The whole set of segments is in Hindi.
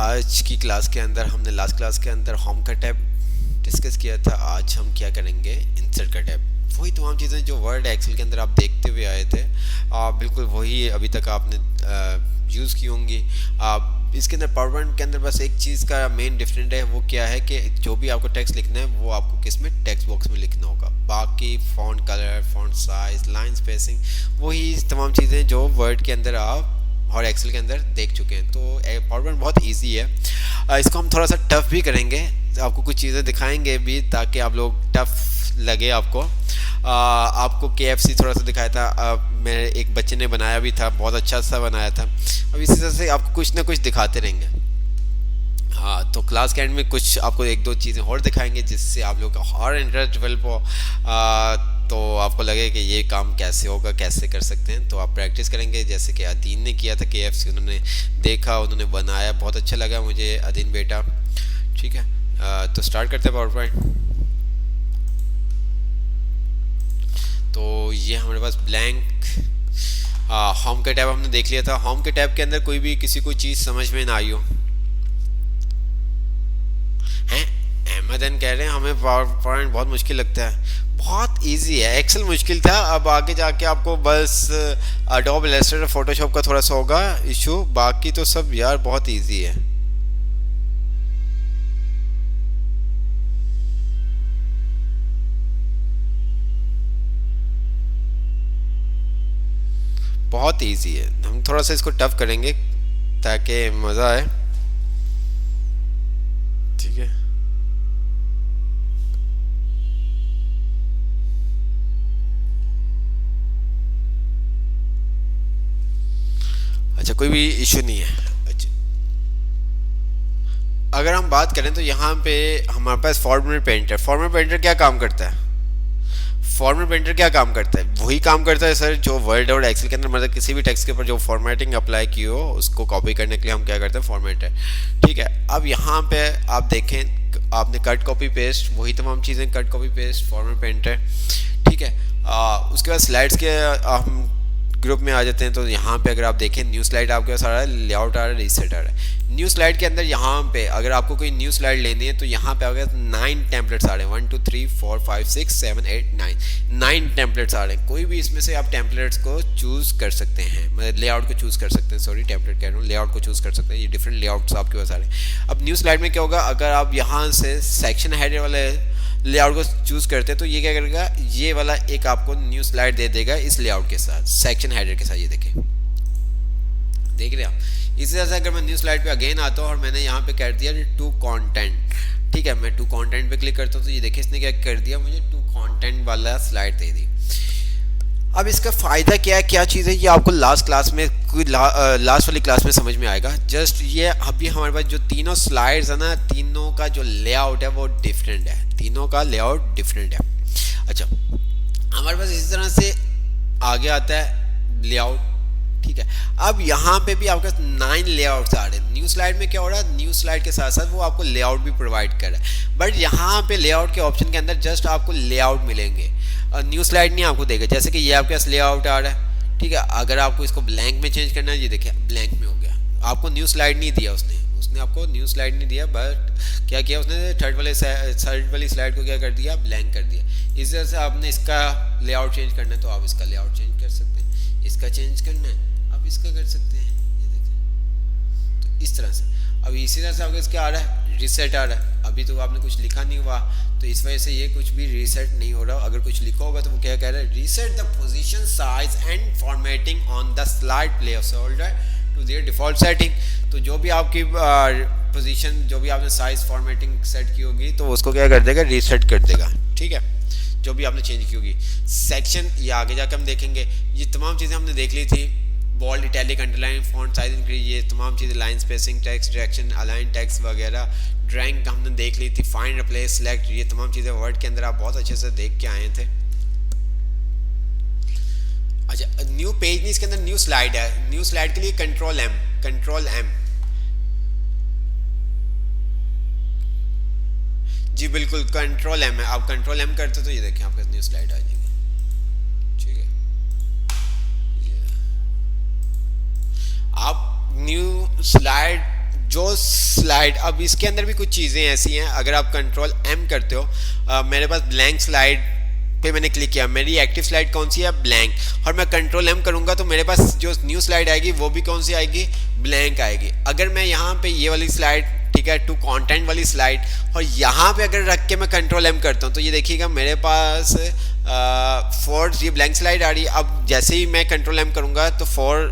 आज की क्लास के अंदर हमने लास्ट क्लास के अंदर होम का टैब डिस्कस किया था। आज हम क्या करेंगे, इंसर्ट का टैब। वही तमाम चीज़ें जो वर्ड एक्सेल के अंदर आप देखते हुए आए थे, बिल्कुल वही अभी तक आपने यूज़ की होंगी। इसके अंदर पावर पॉइंट के अंदर बस एक चीज़ का मेन डिफरेंट है, वो क्या है कि जो भी आपको टेक्स्ट लिखना है वो आपको किस में, टेक्स्ट बॉक्स में लिखना होगा। बाकी font colour, font size, line spacing, वही तमाम चीज़ें जो वर्ड के अंदर आप और एक्सेल के अंदर देख चुके हैं। तो पावर पॉइंट बहुत इजी है। इसको हम थोड़ा सा टफ भी करेंगे, आपको कुछ चीज़ें दिखाएंगे भी ताकि आप लोग टफ लगे आपको। आपको KFC थोड़ा सा दिखाया था, मेरे एक बच्चे ने बनाया भी था, बहुत अच्छा सा बनाया था। अब इसी तरह से आपको कुछ ना कुछ दिखाते रहेंगे। हाँ, तो क्लास के एंड में कुछ आपको एक दो चीज़ें और दिखाएंगे जिससे आप लोग का और इंटरेस्ट डेवलप हो, तो आपको लगे कि ये काम कैसे होगा, कैसे कर सकते हैं। तो आप प्रैक्टिस करेंगे जैसे कि अदीन ने किया था। KFC उन्होंने देखा, उन्होंने बनाया, बहुत अच्छा लगा मुझे अदीन बेटा। ठीक है, तो स्टार्ट करते हैं पावर पॉइंट। तो ये हमारे पास ब्लैंक होम के टैब हमने देख लिया था। होम के टैब के अंदर कोई भी किसी को चीज़ समझ में ना आई हो हैं, अहमदन कह रहे हैं हमें पावर पॉइंट बहुत मुश्किल लगता है। बहुत इजी है, एक्सेल मुश्किल था, अब आगे जाके आपको बस एडोब इलस्ट्रेटर फोटोशॉप का थोड़ा सा होगा इशू, बाकी तो सब यार बहुत इजी है। बहुत इजी है, हम थोड़ा सा इसको टफ करेंगे ताकि मज़ा आए। ठीक है, अच्छा कोई भी इशू नहीं है। अच्छा, अगर हम बात करें तो यहाँ पे हमारे पास फॉर्मेट पेंटर, फॉर्मेट पेंटर क्या काम करता है? फॉर्मेट पेंटर क्या काम करता है? वही काम करता है सर जो वर्ड और एक्सेल के अंदर, मतलब किसी भी टेक्स्ट के ऊपर जो फॉर्मेटिंग अप्लाई की हो उसको कॉपी करने के लिए हम क्या करते हैं, फॉर्मेट है। ठीक है, अब यहाँ पे आप देखें, आपने कट कॉपी पेस्ट, वही तमाम चीज़ें, cut copy paste, format painter. ठीक है, उसके बाद स्लाइड्स के हम ग्रुप में आ जाते हैं। तो यहाँ पे अगर आप देखें, न्यू स्लाइड आपके पास आ रहा है, लेआउट आ रहा है, रीसेट आ रहा है। न्यू स्लाइड के अंदर यहाँ पे अगर आपको कोई न्यू स्लाइड लेनी है तो यहाँ पे आपके पास 9 टेम्पलेट्स आ रहे हैं, 1 2 3 4 5 6 7 8 9 टेम्पलेट्स आ रहे हैं। कोई भी इसमें से आप टेम्पलेट्स को चूज़ कर सकते हैं, मतलब लेआउट को चूज़ कर सकते हैं, सॉरी टेम्पलेट कह रहा हूँ, लेआउट को चूज़ कर सकते हैं। ये डिफरेंट लेआउट्स आपके पास आ रहे हैं। अब न्यू स्लाइड में क्या होगा, अगर आप यहाँ से सेक्शन हेडर वाले लेआउट को चूज़ करते हैं तो ये क्या करेगा, ये वाला एक आपको न्यू स्लाइड दे देगा इस लेआउट के साथ, सेक्शन हेडर के साथ। ये देखें, देख रहे हैं आप। इसी तरह से अगर मैं न्यू स्लाइड पे अगेन आता हूँ और मैंने यहाँ पे कर दिया टू कंटेंट, ठीक है, मैं टू कंटेंट पे क्लिक करता हूँ तो ये देखिए इसने क्या कर दिया, मुझे टू कंटेंट वाला स्लाइड दे दी। अब इसका फ़ायदा क्या है, क्या चीज़ है, ये आपको लास्ट क्लास में, कोई लास्ट वाली क्लास में समझ में आएगा। जस्ट ये अभी हमारे पास जो तीनों स्लाइड्स है ना, तीनों का जो लेआउट है वो डिफरेंट है, तीनों का लेआउट डिफरेंट है। अच्छा, हमारे पास इसी तरह से आगे आता है लेआउट। ठीक है, अब यहाँ पे भी आपके 9 लेआउट्स आ रहे हैं। न्यू स्लाइड में क्या हो रहा है, न्यू स्लाइड के साथ साथ वो आपको लेआउट भी प्रोवाइड कर रहा है, बट यहाँ पे लेआउट के ऑप्शन के अंदर जस्ट आपको लेआउट मिलेंगे, न्यू स्लाइड नहीं आपको देगा। जैसे कि ये आपके पास लेआउट आ रहा है, ठीक है, अगर आपको इसको ब्लैंक में चेंज करना है, ये देखिए ब्लैंक में हो गया, आपको न्यू स्लाइड नहीं दिया उसने आपको न्यू स्लाइड नहीं दिया, बट क्या किया उसने, थर्ड वाली स्लाइड को क्या कर दिया, ब्लैंक कर दिया। इस तरह से आपने इसका लेआउट चेंज करना है तो आप इसका लेआउट चेंज कर सकते हैं, इसका चेंज करना है आप इसका कर सकते हैं, ये देखिए। तो इस तरह से अब इसी तरह से आपको इसका आ रहा है, रीसेट आ रहा है। अभी तो आपने कुछ लिखा नहीं हुआ तो इस वजह से ये कुछ भी रीसेट नहीं हो रहा। अगर कुछ लिखा होगा तो वो क्या कह रहा है, reset the position size and formatting on the slide place holder to their default setting. तो जो भी आपकी पोजीशन, जो भी आपने साइज फॉर्मेटिंग सेट की होगी तो उसको क्या कर देगा, रीसेट कर देगा। ठीक है, जो भी आपने चेंज की होगी। सेक्शन ये आगे जाकर हम देखेंगे, ये तमाम चीज़ें हमने देख ली थी, bold, italic, underline, font size increase, ये तमाम चीज़ें, line spacing, text direction, align text वगैरह, ड्राइंग हमने देख ली थी, फाइंड रिप्लेस सेलेक्ट, ये तमाम चीज़ें वर्ड के अंदर आप बहुत अच्छे से देख के आए थे। अच्छा, न्यू पेज नहीं, इसके अंदर न्यू स्लाइड है। न्यू स्लाइड के लिए कंट्रोल एम, कंट्रोल एम, जी बिल्कुल कंट्रोल एम है। आप कंट्रोल एम करते तो ये देखें आपके न्यू स्लाइड आ जाएगी। ठीक है, आप न्यू स्लाइड जो स्लाइड, अब इसके अंदर भी कुछ चीज़ें ऐसी हैं, अगर आप कंट्रोल एम करते हो, मेरे पास ब्लैंक स्लाइड पे मैंने क्लिक किया, मेरी एक्टिव स्लाइड कौन सी है, ब्लैंक, और मैं कंट्रोल एम करूंगा तो मेरे पास जो न्यू स्लाइड आएगी वो भी कौन सी आएगी, ब्लैंक आएगी। अगर मैं यहाँ पे ये वाली स्लाइड, ठीक है, टू कंटेंट वाली स्लाइड, और यहाँ पे अगर रख के मैं कंट्रोल एम करता हूँ तो ये देखिएगा मेरे पास फोर ये ब्लैंक स्लाइड आ रही है। अब जैसे ही मैं कंट्रोल एम करूंगा तो फोर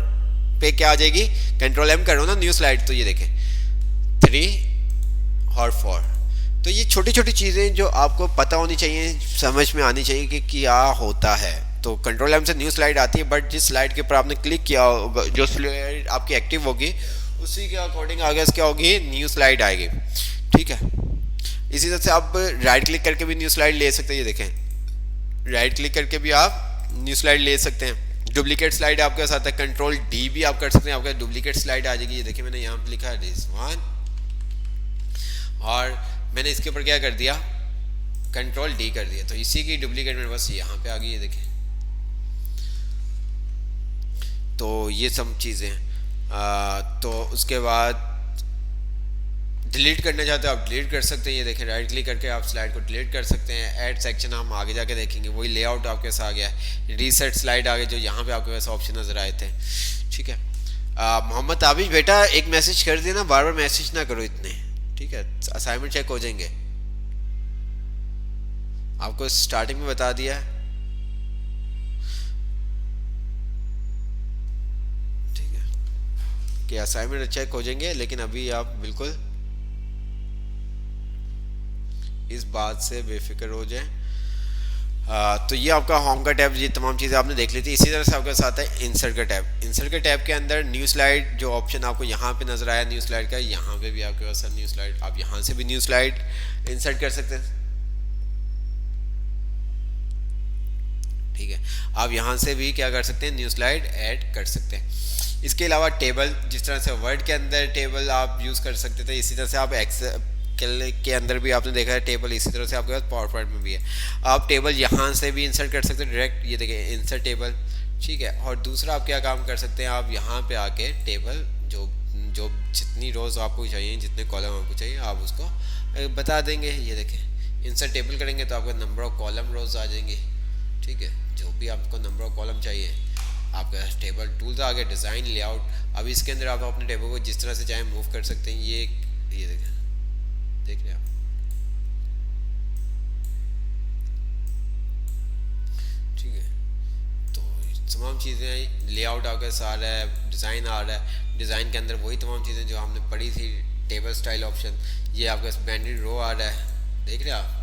पे क्या आ जाएगी, कंट्रोल एम करो ना न्यू स्लाइड, तो ये देखें 3 और 4। तो ये छोटी छोटी चीज़ें जो आपको पता होनी चाहिए, समझ में आनी चाहिए कि क्या होता है। तो कंट्रोल एम से न्यू स्लाइड आती है, बट जिस स्लाइड के ऊपर आपने क्लिक किया होगा, जो स्लाइड आपकी एक्टिव होगी उसी के अकॉर्डिंग आगे क्या होगी, न्यू स्लाइड आएगी। ठीक है, इसी तरह से आप राइट क्लिक करके भी न्यू स्लाइड ले सकते हैं। ये देखें, राइट क्लिक करके भी आप न्यू स्लाइड ले सकते हैं। डुप्लीकेट स्लाइड आपके साथ है, कंट्रोल डी भी आप कर सकते हैं, आपका डुप्लीकेट स्लाइड आ जाएगी। ये देखिए मैंने यहाँ पे लिखा है दिस वन, और मैंने इसके ऊपर क्या कर दिया, कंट्रोल डी कर दिया, तो इसी की डुप्लीकेट मेरे पास यहाँ पे आ गई। ये देखें, तो ये सब चीज़ें, तो उसके बाद डिलीट करना चाहते हो आप डिलीट कर सकते हैं। ये देखें, राइट क्लिक करके आप स्लाइड को डिलीट कर सकते हैं। ऐड सेक्शन हम आगे जाके देखेंगे, वही लेआउट आपके पास आ गया है। रीसेट स्लाइड आ गया, जो यहाँ पे आपके पास ऑप्शन नज़र आए थे। ठीक है, मोहम्मद आबिश बेटा एक मैसेज कर देना, बार बार मैसेज ना करो इतने, ठीक है, असाइनमेंट चेक हो जाएंगे। आपको स्टार्टिंग में बता दिया है, ठीक है, कि असाइनमेंट चेक हो जाएंगे, लेकिन अभी आप बिल्कुल इस बात से बेफिक्र हो जाए। तो ये आपका होम का टैब, ये तमाम चीज़ें आपने देख ली थी। इसी तरह से आपके साथ है इंसर्ट का टैब। इंसर्ट के टैब के अंदर न्यू स्लाइड जो ऑप्शन आपको यहाँ पे नजर आया न्यू स्लाइड का, यहाँ पे भी आपके पास है न्यू स्लाइड, आप यहाँ से भी न्यू स्लाइड इंसर्ट कर सकते हैं। ठीक है, आप यहाँ से भी क्या कर सकते हैं, न्यू स्लाइड ऐड कर सकते हैं। इसके अलावा टेबल, जिस तरह से वर्ड के अंदर टेबल आप यूज़ कर सकते थे, इसी तरह से आप एक्सेल के अंदर भी आपने देखा है टेबल, इसी तरह से आपके पास पावर पॉइंट में भी है। आप टेबल यहाँ से भी इंसर्ट कर सकते हैं डायरेक्ट, ये देखिए इंसर्ट टेबल। ठीक है, और दूसरा आप क्या काम कर सकते हैं, आप यहाँ पे आके टेबल जो जो जितनी रोज़ आपको चाहिए, जितने कॉलम आपको चाहिए, आप उसको बता देंगे। ये देखें, इंसर्ट टेबल करेंगे तो आपका नंबर ऑफ कॉलम रोज़ आ जाएंगे। ठीक है, जो भी आपको नंबर ऑफ कॉलम चाहिए, आपका टेबल टूल्स आ गया, डिज़ाइन लेआउट। अब इसके अंदर आप अपने टेबल को जिस तरह से चाहे मूव कर सकते हैं। ये देखें, देख रहे हैं आप, ठीक है। तो तमाम चीज़ें, लेआउट आपके साथ आ रहा है, डिज़ाइन आ रहा है, डिज़ाइन के अंदर वही तमाम चीज़ें जो हमने पढ़ी थी, टेबल स्टाइल ऑप्शन। ये आपका बैंडेड रो आ रहा है, देख रहे हैं आप।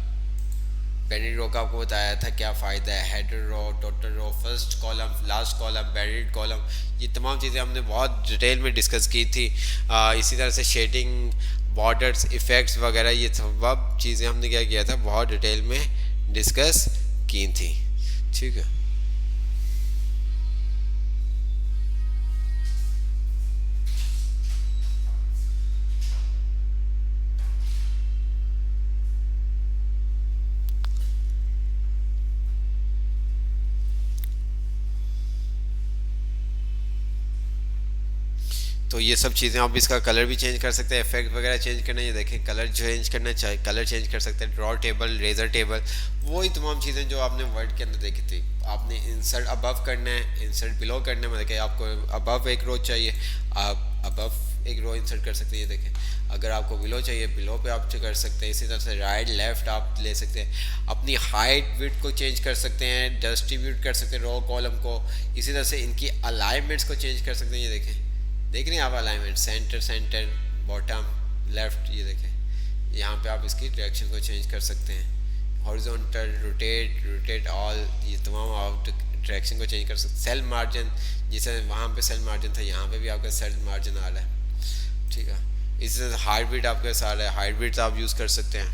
बैंडेड रो का आपको बताया था क्या फ़ायदा है, header row, total row, first column, last column, banded column, ये तमाम चीज़ें हमने बहुत डिटेल में डिस्कस की थी। इसी तरह से शेडिंग, बॉर्डर्स, इफ़ेक्ट्स वगैरह, ये सब चीज़ें हमने क्या किया था, बहुत डिटेल में डिस्कस की थी। ठीक है, तो ये सब चीज़ें, आप इसका कलर भी चेंज कर सकते हैं, इफेक्ट वगैरह चेंज करना है। ये देखें, कलर चेंज करना चाहिए, कलर चेंज कर सकते हैं, ड्रॉ टेबल, रेजर टेबल, वही तमाम चीज़ें जो आपने वर्ड के अंदर देखी थी। आपने इंसर्ट अबव करना है, इंसर्ट बिलो करना है, मतलब कि आपको अबव एक रो चाहिए, आप अबव एक रो इंसर्ट कर सकते हैं। ये देखें, अगर आपको बिलो चाहिए, बिलो पे आप कर सकते हैं। इसी तरह से राइट लेफ्ट आप ले सकते हैं, अपनी हाइट विड्थ को चेंज कर सकते हैं, डिस्ट्रीब्यूट कर सकते हैं रो कॉलम को। इसी तरह से इनकी अलाइनमेंट्स को चेंज कर सकते हैं। ये देखें, देख रहे हैं आप alignment, centre, centre, bottom, left, ये देखें, यहाँ पे आप इसकी डायरेक्शन को चेंज कर सकते हैं। हॉरिजॉन्टल, रोटेट, रोटेट ऑल, ये तमाम आप डायरेक्शन को चेंज कर सकते हैं। सेल मार्जिन, जैसे वहाँ पे सेल मार्जिन था, यहाँ पे भी आपका सेल मार्जिन आ रहा है। ठीक है, इसी तरह हाइट बीट आपके साथ आ रहा है, हाइट बीट आप यूज़ कर सकते हैं।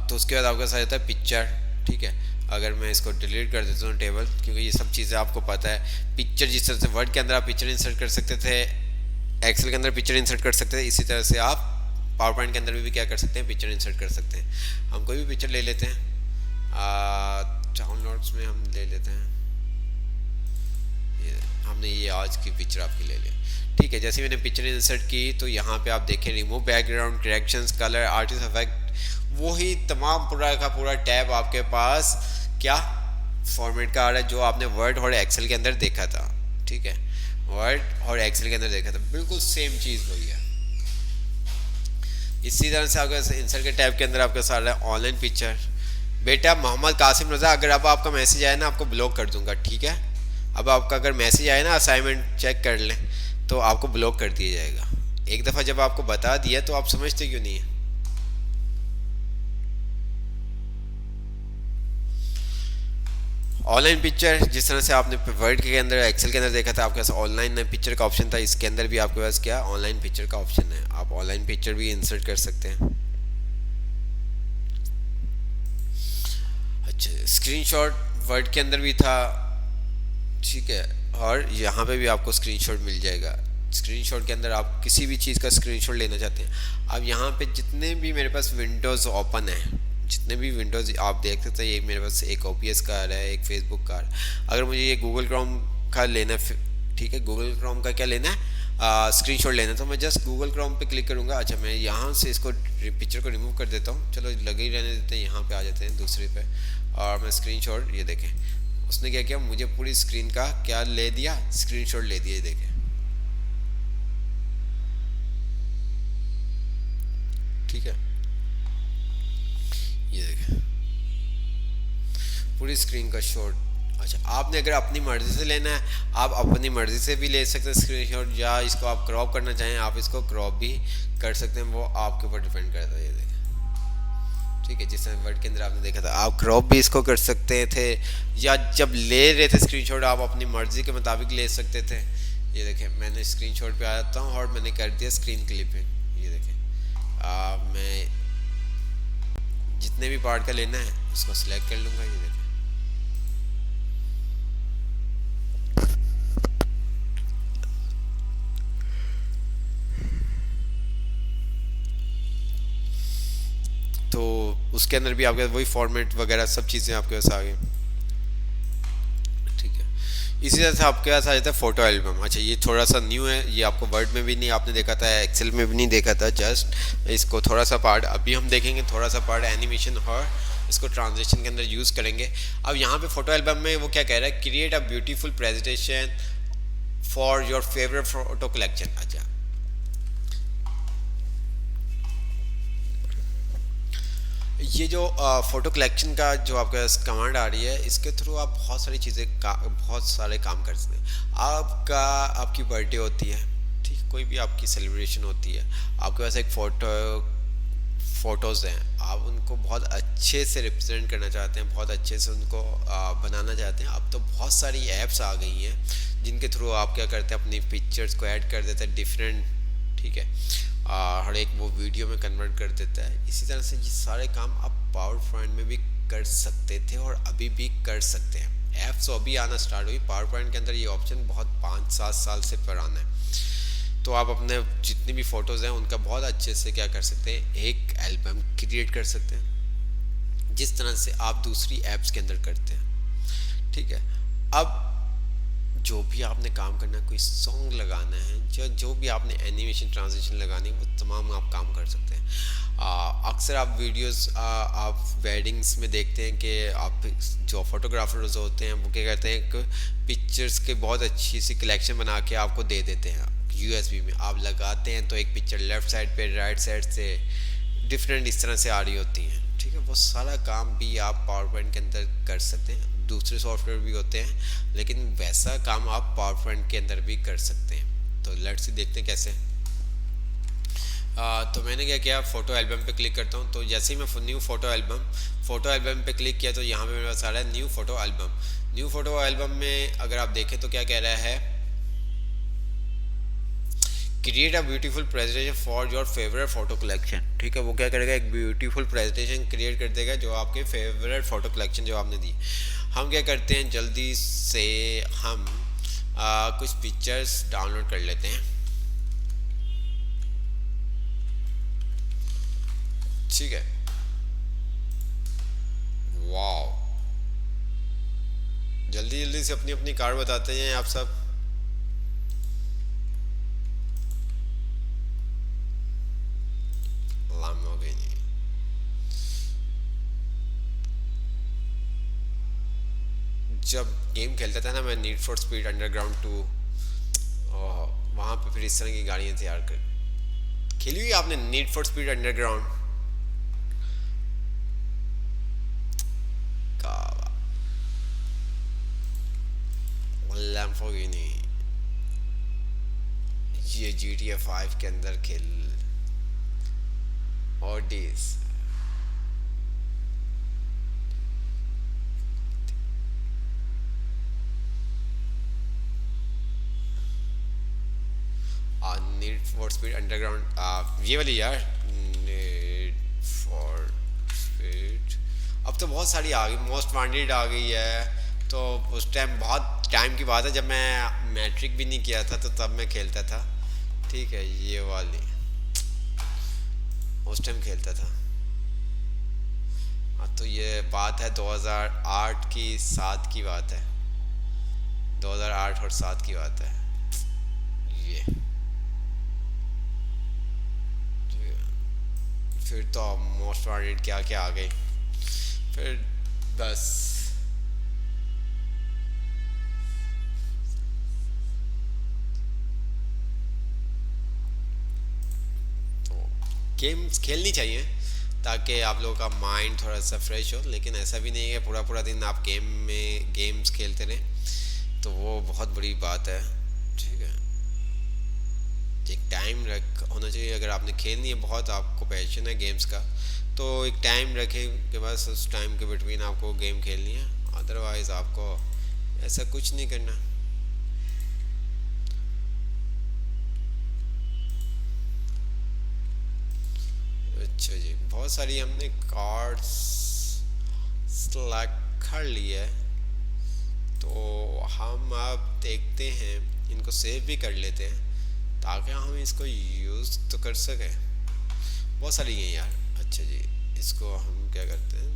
तो उसके बाद आपका साथ आता है पिक्चर। ठीक है, अगर मैं इसको डिलीट कर देता हूँ टेबल, क्योंकि ये सब चीज़ें आपको पता है। पिक्चर, जिस तरह से वर्ड के अंदर आप पिक्चर इंसर्ट कर सकते थे, एक्सेल के अंदर पिक्चर इंसर्ट कर सकते थे, इसी तरह से आप पावर पॉइंट के अंदर भी क्या कर सकते हैं, पिक्चर इंसर्ट कर सकते हैं। हम कोई भी पिक्चर ले लेते हैं, डाउनलोड्स में हम ले लेते हैं, हमने ये आज की पिक्चर आपकी ले ली। ठीक है, जैसे मैंने पिक्चर इंसर्ट की तो यहाँ पे आप देखें remove background, corrections, colour, artist effect, वही तमाम पूरा का पूरा टैब आपके पास क्या फॉर्मेट का आ रहा है जो आपने वर्ड और एक्सेल के अंदर देखा था। ठीक है, वर्ड और एक्सेल के अंदर देखा था, बिल्कुल सेम चीज़ वही है। इसी तरह से आपका इंसर्ट के टैब के अंदर आपके साथ रहा है ऑनलाइन पिक्चर। बेटा मोहम्मद कासिम रजा, अगर अब आपका मैसेज आए ना आपको ब्लॉक कर दूंगा, ठीक है। अब आपका अगर मैसेज आए ना असाइनमेंट चेक कर लें तो आपको ब्लॉक कर दिया जाएगा। एक दफ़ा जब आपको बता दिया तो आप समझते क्यों नहीं है। ऑनलाइन पिक्चर जिस तरह से आपने वर्ड के अंदर एक्सेल के अंदर देखा था आपके पास ऑनलाइन पिक्चर का ऑप्शन था, इसके अंदर भी आपके पास क्या ऑनलाइन पिक्चर का ऑप्शन है। आप ऑनलाइन पिक्चर भी इंसर्ट कर सकते हैं। अच्छा, स्क्रीनशॉट वर्ड के अंदर भी था, ठीक है, और यहाँ पे भी आपको स्क्रीनशॉट मिल जाएगा। स्क्रीनशॉट के अंदर आप किसी भी चीज़ का स्क्रीनशॉट लेना चाहते हैं, अब यहाँ पे जितने भी मेरे पास विंडोज़ ओपन है, जितने भी विंडोज़ आप देख सकते हैं, ये मेरे पास एक OPS का आ रहा है, एक फेसबुक का आ रहा है। अगर मुझे ये गूगल क्रोम का लेना है, ठीक है, गूगल क्रोम का क्या लेना है, स्क्रीनशॉट लेना है, तो मैं जस्ट गूगल क्रोम पे क्लिक करूँगा। अच्छा, मैं यहाँ से इसको पिक्चर को रिमूव कर देता हूँ, चलो लगे ही रहने देते हैं, यहाँ पे आ जाते हैं दूसरे पे, और मैं स्क्रीनशॉट, ये देखें उसने क्या किया, मुझे पूरी स्क्रीन का क्या ले दिया, स्क्रीनशॉट ले दिया, ये देखें, ठीक है, ये देखें पूरी स्क्रीन का शॉट। अच्छा, आपने अगर अपनी मर्ज़ी से लेना है आप अपनी मर्ज़ी से भी ले सकते हैं स्क्रीनशॉट, या इसको आप क्रॉप करना चाहें आप इसको क्रॉप भी कर सकते हैं, वो आपके ऊपर डिपेंड करता है। ये देखें, ठीक है, जिस तरह वर्ड के अंदर आपने देखा था आप क्रॉप भी इसको कर सकते थे, या जब ले रहे थे स्क्रीनशॉट आप अपनी मर्ज़ी के मुताबिक ले सकते थे। ये देखें, मैंने स्क्रीनशॉट पे आता हूँ और मैंने कर दिया स्क्रीन क्लिपिंग। ये देखें, मैं जितने भी पार्ट का लेना है उसको सिलेक्ट कर लूँगा। ये देखें, तो उसके अंदर भी आपके वही फॉर्मेट वगैरह सब चीज़ें आपके पास आ गई, ठीक है। इसी तरह से आपके पास आ जाता है फ़ोटो एल्बम। अच्छा, ये थोड़ा सा न्यू है, ये आपको वर्ड में भी नहीं आपने देखा था, एक्सेल में भी नहीं देखा था, जस्ट इसको थोड़ा सा पार्ट अभी हम देखेंगे, थोड़ा सा पार्ट एनिमेशन और इसको ट्रांजिशन के अंदर यूज़ करेंगे। अब यहाँ पे फ़ोटो एल्बम में वो क्या कह रहा है, create a beautiful presentation for your favourite photo collection. अच्छा, ये जो फ़ोटो कलेक्शन का जो आपके पास कमांड आ रही है, इसके थ्रू आप बहुत सारी चीज़ें बहुत सारे काम कर सकते हैं। आपकी बर्थडे होती है, ठीक, कोई भी आपकी सेलिब्रेशन होती है, आपके पास एक फ़ोटोज़ हैं, आप उनको बहुत अच्छे से रिप्रेजेंट करना चाहते हैं, बहुत अच्छे से उनको बनाना चाहते हैं। अब तो बहुत सारी ऐप्स आ गई हैं जिनके थ्रू आप क्या करते हैं, अपनी पिक्चर्स को ऐड कर देते हैं डिफरेंट, ठीक है, हर एक वो वीडियो में कन्वर्ट कर देता है। इसी तरह से ये सारे काम आप पावर पॉइंट में भी कर सकते थे और अभी भी कर सकते हैं। ऐप्स तो अभी आना स्टार्ट हुई, पावर पॉइंट के अंदर ये ऑप्शन बहुत 5-7 साल से पुराना है। तो आप अपने जितनी भी फ़ोटोज़ हैं उनका बहुत अच्छे से क्या कर सकते हैं, एक एल्बम क्रिएट कर सकते हैं, जिस तरह से आप दूसरी ऐप्स के अंदर करते हैं, ठीक है। अब जो भी आपने काम करना है, कोई सॉन्ग लगाना है, जो भी आपने एनिमेशन ट्रांजिशन लगानी है, वो तमाम आप काम कर सकते हैं। अक्सर आप वीडियोस आप वेडिंग्स में देखते हैं कि आप जो फोटोग्राफर्स होते हैं वो क्या करते हैं, एक पिक्चर्स के बहुत अच्छी सी कलेक्शन बना के आपको दे देते हैं। USB में आप लगाते हैं तो एक पिक्चर लेफ़्ट साइड पे राइट साइड से डिफरेंट इस तरह से आ रही होती हैं, ठीक है। वो सारा काम भी आप पावर पॉइंट के अंदर कर सकते हैं। दूसरे सॉफ्टवेयर भी होते हैं लेकिन वैसा काम आप पावर पॉइंट के अंदर भी कर सकते हैं। तो लेट्स देखते हैं कैसे। तो मैंने क्या किया, फ़ोटो एल्बम पे क्लिक करता हूँ। तो जैसे ही मैं न्यू फ़ोटो एल्बम पे क्लिक किया तो यहाँ पे मेरे पास आ रहा है न्यू फ़ोटो एल्बम में अगर आप देखें तो क्या कह रहा है, create a beautiful presentation for your favourite photo collection, ठीक है। वो क्या करेगा, एक ब्यूटीफुल प्रेजेंटेशन क्रिएट कर देगा जो आपके फेवरेट फ़ोटो कलेक्शन जो आपने दी। हम क्या करते हैं, जल्दी से हम कुछ पिक्चर्स डाउनलोड कर लेते हैं, ठीक है। वाओ, जल्दी जल्दी से अपनी अपनी कार बताते हैं आप सब। जब गेम खेलता था ना मैं, नीड फॉर स्पीड अंडरग्राउंड 2, वहाँ पे फिर इस तरह की गाड़ियाँ तैयार कर। खेली हुई आपने नीड फॉर स्पीड अंडरग्राउंड का? लैम्बोर्गिनी, ये GTA 5 के अंदर खेल। ऑडीज, नीड फॉर स्पीड अंडरग्राउंड, ये वाली यार, नीड फॉर स्पीड। अब तो बहुत सारी आ गई, मोस्ट वांटेड आ गई है। तो उस टाइम, बहुत टाइम की बात है, जब मैं मैट्रिक भी नहीं किया था तो तब मैं खेलता था। ठीक है, ये वाली उस टाइम खेलता था। हाँ, तो ये बात है 2008 की 7 की बात है, 2008 और 7 की बात है ये। फिर तो मोस्ट वांटेड क्या क्या आ गई फिर, बस। तो गेम्स खेलनी चाहिए ताकि आप लोगों का माइंड थोड़ा सा फ्रेश हो, लेकिन ऐसा भी नहीं है पूरा पूरा दिन आप गेम्स खेलते रहें, तो वो बहुत बड़ी बात है। ठीक है, एक टाइम रख होना चाहिए। अगर आपने खेलनी है, बहुत आपको पैशन है गेम्स का, तो एक टाइम रखें कि बस उस टाइम के बिटवीन आपको गेम खेलनी है, अदरवाइज़ आपको ऐसा कुछ नहीं करना। अच्छा जी, बहुत सारी हमने कार्ड्स सेलेक्ट कर लिए है, तो हम अब देखते हैं, इनको सेव भी कर लेते हैं ताकि हम इसको यूज़ तो कर सकें। बहुत सारी हैं यार। अच्छा जी, इसको हम क्या करते हैं,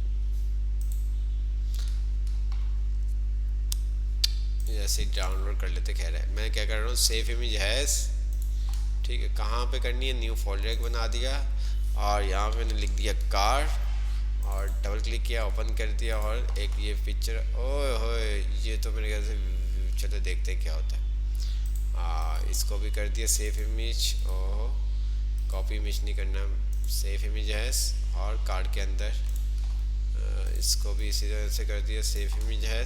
ऐसे डाउनलोड कर लेते। खैर है, मैं क्या कर रहा हूँ, सेव इमेज है। ठीक है, कहाँ पे करनी है, न्यू फोल्डर एक बना दिया और यहाँ पे मैंने लिख दिया कार और डबल क्लिक किया, ओपन कर दिया और एक ये पिक्चर। ओए होए, ये तो मेरे ख्याल से, चलो देखते हैं क्या होता है। इसको भी कर दिया सेफ इमेज। ओह, कॉपी इमेज नहीं करना, सेफ इमेज है। और कार्ड के अंदर इसको भी इसी तरह से कर दिया सेफ इमेज है।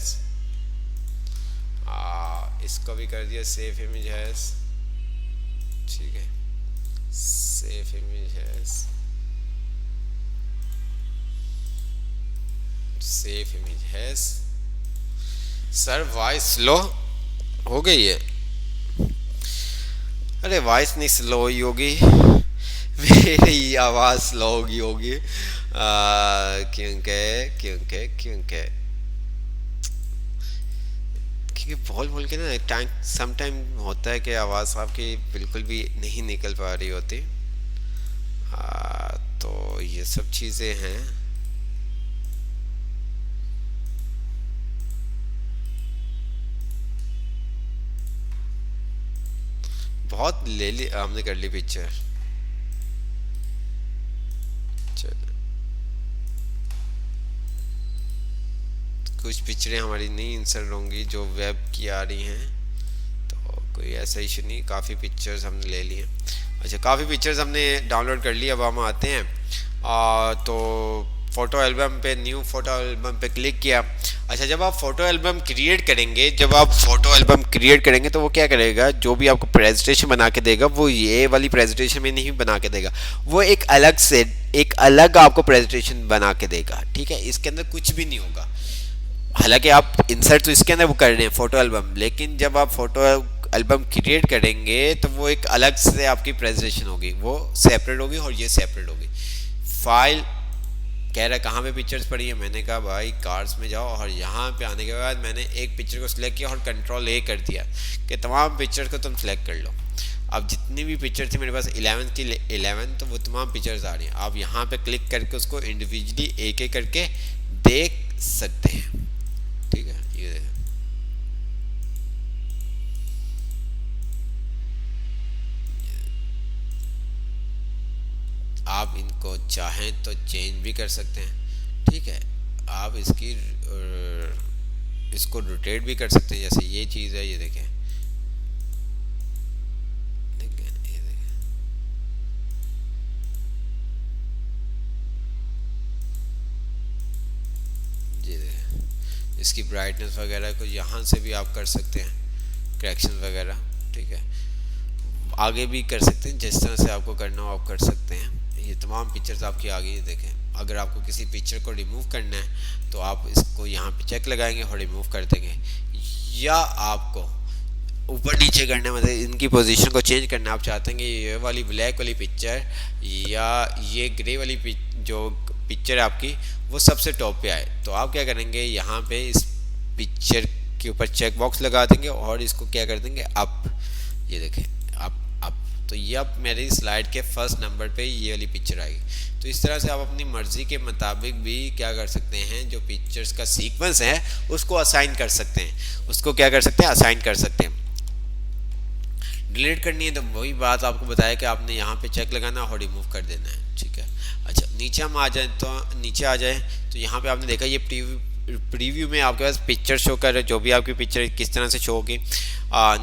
इसको भी कर दिया सेफ इमेज है। ठीक है, सेफ इमेज है, सेफ इमेज है। सर वॉइस स्लो हो गई है? अरे वॉइस नहीं स्लो हुई होगी, मेरी आवाज़ स्लो होगी होगी, क्योंकि क्योंकि क्योंकि क्योंकि बोल बोल के ना टाइम सम टाइम होता है कि आवाज़ आपकी बिल्कुल भी नहीं निकल पा रही होती। तो ये सब चीज़ें हैं। बहुत ले ली हमने, कर ली पिक्चर। चलो, कुछ पिक्चरें हमारी नहीं इंसर्ट होंगी जो वेब की आ रही हैं, तो कोई ऐसा इशू नहीं, काफ़ी पिक्चर्स हमने ले ली हैं। अच्छा, काफ़ी पिक्चर्स हमने डाउनलोड कर ली। अब हम आते हैं तो फ़ोटो एल्बम पे, न्यू फ़ोटो एल्बम पे क्लिक किया। अच्छा, जब आप फ़ोटो एल्बम क्रिएट करेंगे, तो वो क्या करेगा, जो भी आपको प्रेजेंटेशन बना के देगा वो ये वाली प्रेजेंटेशन में नहीं बना के देगा, वो एक अलग से एक अलग आपको प्रेजेंटेशन बना के देगा। ठीक है, इसके अंदर कुछ भी नहीं होगा। हालांकि आप इंसर्ट तो इसके अंदर वो कर रहे हैं फ़ोटो एल्बम, लेकिन जब आप फ़ोटो एल्बम क्रिएट करेंगे तो वो एक अलग से आपकी प्रेजेंटेशन होगी, वो सेपरेट होगी और ये सेपरेट होगी। फाइल कह रहा है कहाँ पे पिक्चर्स पड़ी है, मैंने कहा भाई कार्ड्स में जाओ, और यहाँ पे आने के बाद मैंने एक पिक्चर को सिलेक्ट किया और कंट्रोल ए कर दिया कि तमाम पिक्चर्स को तुम सिलेक्ट कर लो। अब जितनी भी पिक्चर थी मेरे पास 11 की 11, तो वो तमाम पिक्चर्स आ रही हैं। आप यहाँ पे क्लिक करके उसको इंडिविजुअली एक एक करके देख सकते हैं। ठीक है, ये आप इनको चाहें तो चेंज भी कर सकते हैं। ठीक है, आप इसकी इसको रोटेट भी कर सकते हैं, जैसे ये चीज़ है, ये देखें, देखें ये देखें, ये देखें। इसकी ब्राइटनेस वगैरह को यहाँ से भी आप कर सकते हैं, करेक्शन वगैरह, ठीक है। आगे भी कर सकते हैं, जिस तरह से आपको करना हो आप कर सकते हैं। ये तमाम पिक्चर्स आपकी आगे ही देखें। अगर आपको किसी पिक्चर को रिमूव करना है तो आप इसको यहाँ पे चेक लगाएंगे और रिमूव कर देंगे, या आपको ऊपर नीचे करना, मतलब इनकी पोजीशन को चेंज करना, आप चाहते हैं कि ये वाली ब्लैक वाली पिक्चर या ये ग्रे वाली जो पिक्चर है आपकी वो सबसे टॉप पे आए, तो आप क्या करेंगे, यहाँ पे इस पिक्चर के ऊपर चेक बॉक्स लगा देंगे और इसको क्या कर देंगे अप, ये देखें अप, तो ये अब मेरी स्लाइड के फर्स्ट नंबर पे ये वाली पिक्चर आएगी। तो इस तरह से आप अपनी मर्ज़ी के मुताबिक भी क्या कर सकते हैं, जो पिक्चर्स का सीक्वेंस है उसको असाइन कर सकते हैं, उसको क्या कर सकते हैं, असाइन कर सकते हैं। डिलीट करनी है तो वही बात आपको बताया कि आपने यहाँ पे चेक लगाना और रिमूव कर देना है, ठीक है। अच्छा, नीचे हम आ जाए तो नीचे आ जाए तो यहाँ पे आपने देखा ये प्रीव्यू में आपके पास पिक्चर शो कर रहे, जो भी आपकी पिक्चर किस तरह से शो होगी।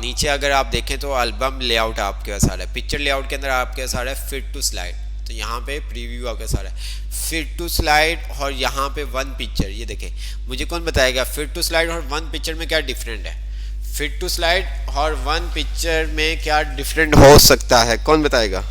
नीचे अगर आप देखें तो एल्बम लेआउट आपके पास आ रहा है, पिक्चर लेआउट के अंदर आपके पास आ रहा है फिट टू स्लाइड, तो यहाँ पे प्रीव्यू आपके पास आ रहा है फिट टू स्लाइड और यहाँ पे वन पिक्चर। ये देखें, मुझे कौन बताएगा फिट टू स्लाइड और वन पिक्चर में क्या डिफरेंट है, फिट टू स्लाइड और वन पिक्चर में क्या डिफरेंट हो सकता है, कौन बताएगा।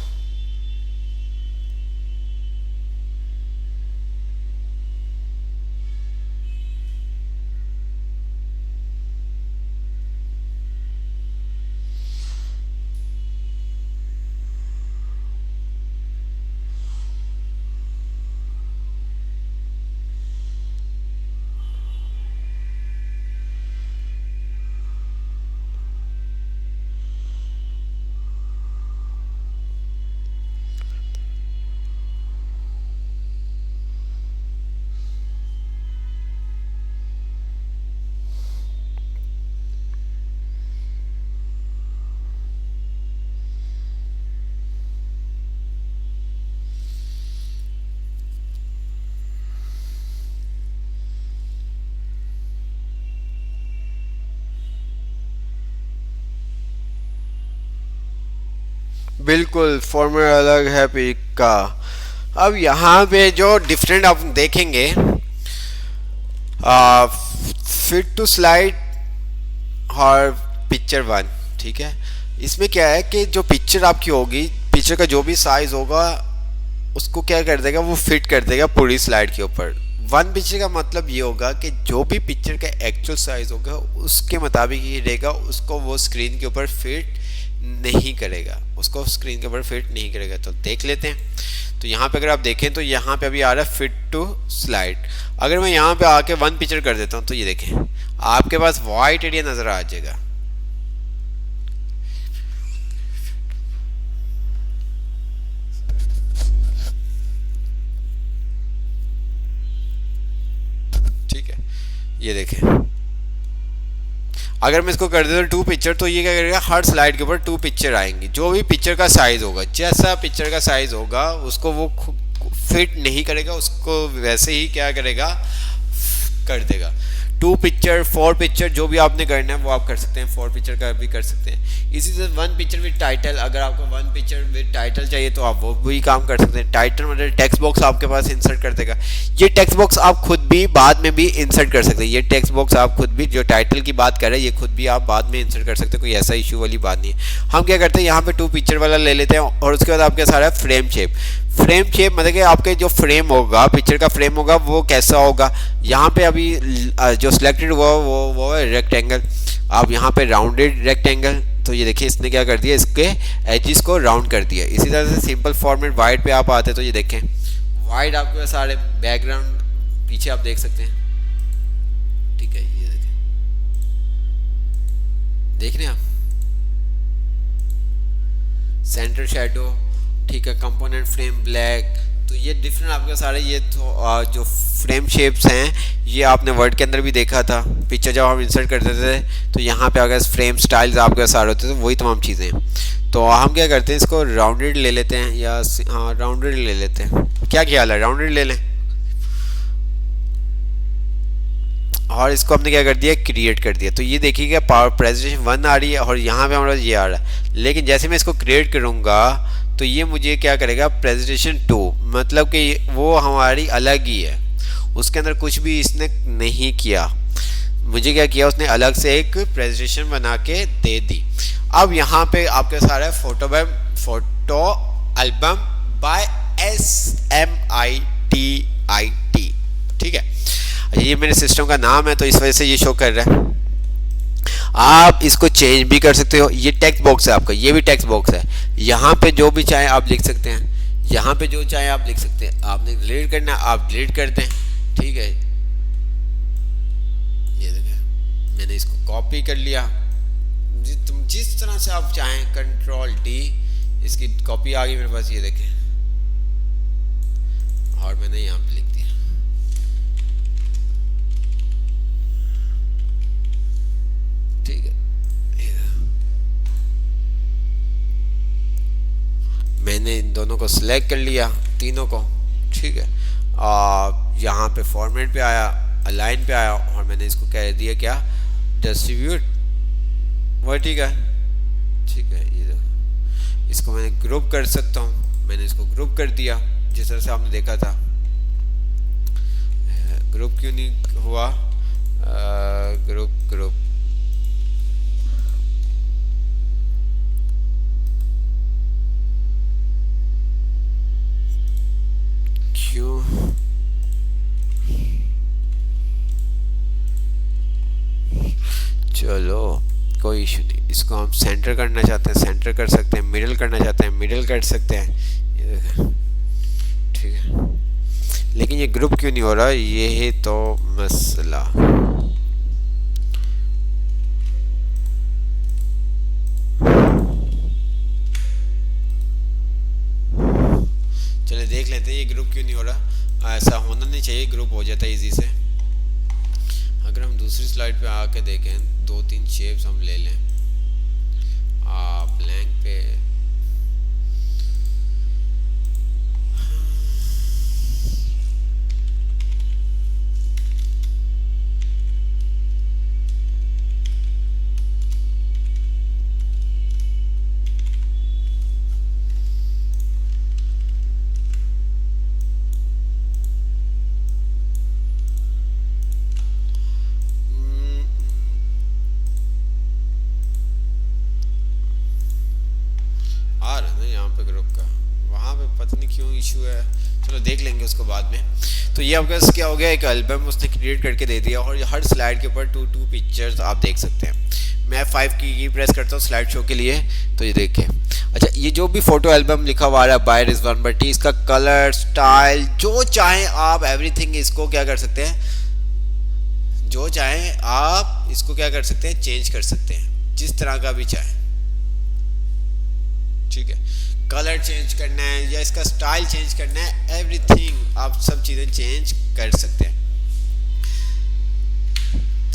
बिल्कुल, फॉर्मूला अलग है पिक का। अब यहाँ पे जो डिफरेंट आप देखेंगे, फिट टू स्लाइड और पिक्चर वन, ठीक है। इसमें क्या है कि जो पिक्चर आपकी होगी, पिक्चर का जो भी साइज होगा उसको क्या कर देगा, वो फिट कर देगा पूरी स्लाइड के ऊपर। वन पिक्चर का मतलब ये होगा कि जो भी पिक्चर का एक्चुअल साइज होगा उसके मुताबिक ही रहेगा, उसको वो स्क्रीन के ऊपर फिट नहीं करेगा, उसको स्क्रीन के ऊपर फिट नहीं करेगा। तो देख लेते हैं। तो यहाँ पे अगर आप देखें तो यहाँ पे अभी आ रहा है फिट टू स्लाइड। अगर मैं यहाँ पे आके वन पिक्चर कर देता हूँ तो ये देखें, आपके पास वाइट एरिया नजर आ जाएगा। ठीक है, ये देखें, अगर मैं इसको कर देता हूँ टू पिक्चर तो ये क्या करेगा, हर स्लाइड के ऊपर टू पिक्चर आएंगी। जो भी पिक्चर का साइज होगा, जैसा पिक्चर का साइज होगा उसको वो फिट नहीं करेगा, उसको वैसे ही क्या करेगा, कर देगा। टू पिक्चर, फोर पिक्चर, जो भी आपने करना है वो आप कर सकते हैं, फोर पिक्चर का भी कर सकते हैं। इसी से वन पिक्चर विद टाइटल, अगर आपको वन पिक्चर विद टाइटल चाहिए तो आप वो भी काम कर सकते हैं। टाइटल मतलब टेक्स्ट बॉक्स आपके पास इंसर्ट कर देगा। ये टेक्स्ट बॉक्स आप खुद भी बाद में भी इंसर्ट कर सकते हैं। ये टेक्स्ट बॉक्स आप खुद भी, जो टाइटल की बात कर रहे हैं, ये खुद भी आप बाद में इंसर्ट कर सकते हैं, कोई ऐसा इशू वाली बात नहीं है। हम क्या करते हैं, यहाँ पे टू पिक्चर वाला ले लेते हैं और उसके बाद आपके सारा फ्रेम शेप। फ्रेम शेप मतलब कि आपके जो फ्रेम होगा, पिक्चर का फ्रेम होगा वो कैसा होगा। यहाँ पे अभी जो सिलेक्टेड हुआ वो है रेक्टेंगल। आप यहाँ पे राउंडेड रेक्टेंगल, तो ये देखिए इसने क्या कर दिया, इसके एजिस को राउंड कर दिया। इसी तरह से सिंपल फॉर्मेट वाइट पे आप आते हैं तो ये देखें, वाइट आपके सारे बैकग्राउंड पीछे आप देख सकते हैं। ठीक है, ये देखें, देख रहे हैं आप, सेंटर शेडो, ठीक है, कंपोनेंट फ्रेम ब्लैक। तो ये डिफरेंट आपके सारे ये तो जो फ्रेम शेप्स हैं ये आपने वर्ड के अंदर भी देखा था। पिक्चर जब हम इंसर्ट करते थे तो यहाँ पे अगर फ्रेम स्टाइल्स आपके सारे होते थे, वही तमाम चीज़ें हैं। तो हम क्या करते हैं, इसको राउंडेड ले लेते हैं, या हाँ राउंडेड ले लेते हैं। क्या ख्याल है, राउंडेड ले लें। और इसको हमने क्या कर दिया, क्रिएट कर दिया। तो ये देखिएगा पावर प्रेजेंटेशन 1 आ रही है और यहाँ पे हमारा ये आ रहा है। लेकिन जैसे मैं इसको क्रिएट करूँगा तो ये मुझे क्या करेगा, प्रेजेंटेशन 2, मतलब कि वो हमारी अलग ही है, उसके अंदर कुछ भी इसने नहीं किया। मुझे क्या किया, उसने अलग से एक प्रेजेंटेशन बना के दे दी। अब यहाँ पे आपके सारा फोटो एल्बम बाय SMITIT, ठीक है। ये मेरे सिस्टम का नाम है तो इस वजह से ये शो कर रहा है। आप इसको चेंज भी कर सकते हो। ये टेक्स्ट बॉक्स है आपका, ये भी टेक्स्ट बॉक्स है। यहाँ पे जो भी चाहे आप लिख सकते हैं, यहाँ पे जो चाहे आप लिख सकते हैं। आपने डिलीट करना है आप डिलीट करते हैं, ठीक है। ये देखिए मैंने इसको कॉपी कर लिया। तुम जिस तरह से आप चाहें, Ctrl+D, इसकी कॉपी आ गई मेरे पास, ये देखें। और मैंने यहाँ पे लिख दिया, ठीक है। मैंने इन दोनों को सिलेक्ट कर लिया, तीनों को, ठीक है। यहाँ पे फॉर्मेट पे आया, अलाइन पे आया और मैंने इसको कह दिया क्या, डिस्ट्रीब्यूट, वो ठीक है, ठीक है। ये देखो, इसको मैंने ग्रुप कर सकता हूँ, मैंने इसको ग्रुप कर दिया जिस तरह से आपने देखा था। ग्रुप क्यों नहीं हुआ, ग्रुप क्यों, चलो कोई इशू नहीं। इसको हम सेंटर करना चाहते हैं सेंटर कर सकते हैं, मिडिल करना चाहते हैं मिडिल कर सकते हैं, ये देखें, ठीक है। लेकिन ये ग्रुप क्यों नहीं हो रहा, ये है तो मसला। चलिए देख लेते हैं ये ग्रुप क्यों नहीं हो रहा। ऐसा होना नहीं चाहिए, ग्रुप हो जाता है इजी से। अगर हम दूसरी स्लाइड पे आके देखें, 2-3 शेप्स हम ले लें, ब्लैंक पे इशू है, चलो देख लेंगे उसको बाद में। तो ये आपका क्या हो गया, एक एल्बम उसने क्रिएट करके दे दिया और हर स्लाइड के ऊपर 2 पिक्चर्स आप देख सकते हैं। मैं 5 की प्रेस करता हूँ स्लाइड शो के लिए, तो ये देखें। अच्छा, ये जो भी फोटो एल्बम लिखा हुआ है बाय रिजवान भट्टी, इसका कलर स्टाइल जो चाहें आप, एवरीथिंग इसको क्या कर सकते हैं, जो चाहें आप इसको क्या कर सकते हैं, चेंज कर सकते हैं जिस तरह का भी चाहें, ठीक है। कलर चेंज करना है या इसका स्टाइल चेंज करना है, एवरीथिंग आप सब चीज़ें चेंज कर सकते हैं।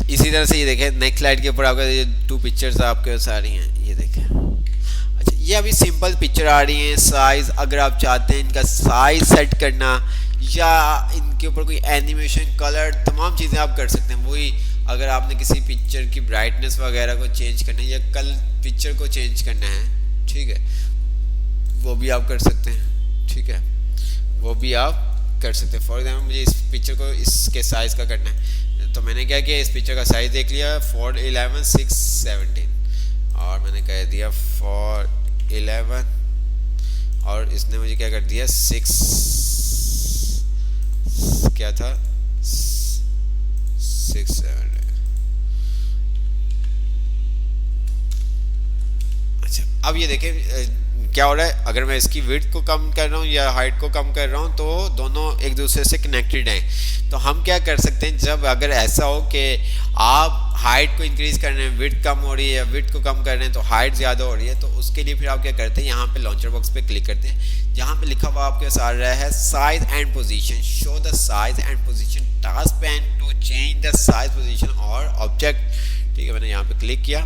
इसी तरह से ये देखें, नेक्स्ट स्लाइड के ऊपर आपका ये 2 पिक्चर्स आपके पास आ रही हैं, ये देखें। अच्छा, ये अभी सिंपल पिक्चर आ रही हैं। साइज़ अगर आप चाहते हैं इनका साइज़ सेट करना या इनके ऊपर कोई एनिमेशन, कलर, तमाम चीज़ें आप कर सकते हैं। वही अगर आपने किसी पिक्चर की ब्राइटनेस वगैरह को चेंज करना है या कल पिक्चर को चेंज करना है, ठीक है, वो भी आप कर सकते हैं, ठीक है, वो भी आप कर सकते हैं। फॉर एग्जाम्पल मुझे इस पिक्चर को इसके साइज़ का करना है, तो मैंने क्या किया, इस पिक्चर का साइज़ देख लिया 411 617 और मैंने कह दिया 411 और इसने मुझे क्या कर दिया 6 क्या था 6-7। अच्छा, अब ये देखें क्या हो रहा है। अगर मैं इसकी विड्थ को कम कर रहा हूँ या हाइट को कम कर रहा हूँ तो दोनों एक दूसरे से कनेक्टेड हैं। तो हम क्या कर सकते हैं, जब अगर ऐसा हो कि आप हाइट को इंक्रीज़ कर रहे हैं, विड्थ कम हो रही है, या विड्थ को कम कर रहे हैं तो हाइट ज़्यादा हो रही है, तो उसके लिए फिर आप क्या करते हैं, यहाँ पे लॉन्चर बॉक्स पे क्लिक करते हैं, जहाँ पे लिखा हुआ आपके साथ रहा है size and position, show the size and position task pane to change the size position और ऑब्जेक्ट, ठीक है। मैंने यहाँ पे क्लिक किया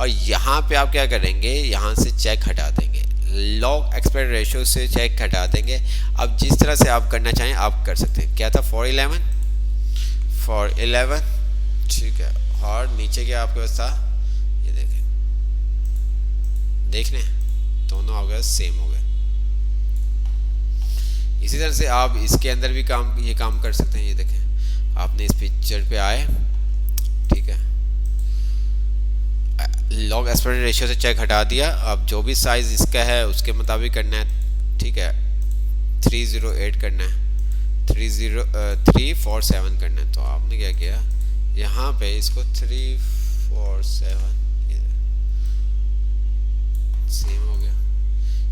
और यहाँ पे आप क्या करेंगे, यहाँ से चेक हटा देंगे, लॉग एक्सपेक्ट रेशियो से चेक हटा देंगे। अब जिस तरह से आप करना चाहें आप कर सकते हैं। क्या था 411 ठीक है। और नीचे क्या आपके पास था, ये देखें, देख रहे हैं, दोनों हो गए सेम हो गए। इसी तरह से आप इसके अंदर भी ये काम कर सकते हैं। ये देखें, आपने इस पिक्चर पे आए, ठीक है, लॉग एस्पेक्ट रेशियो से चेक हटा दिया। अब जो भी साइज इसका है उसके मुताबिक करना है, ठीक है। 308 करना है, 347 करना है। तो आपने क्या किया, यहाँ पे इसको 347 सेम हो गया।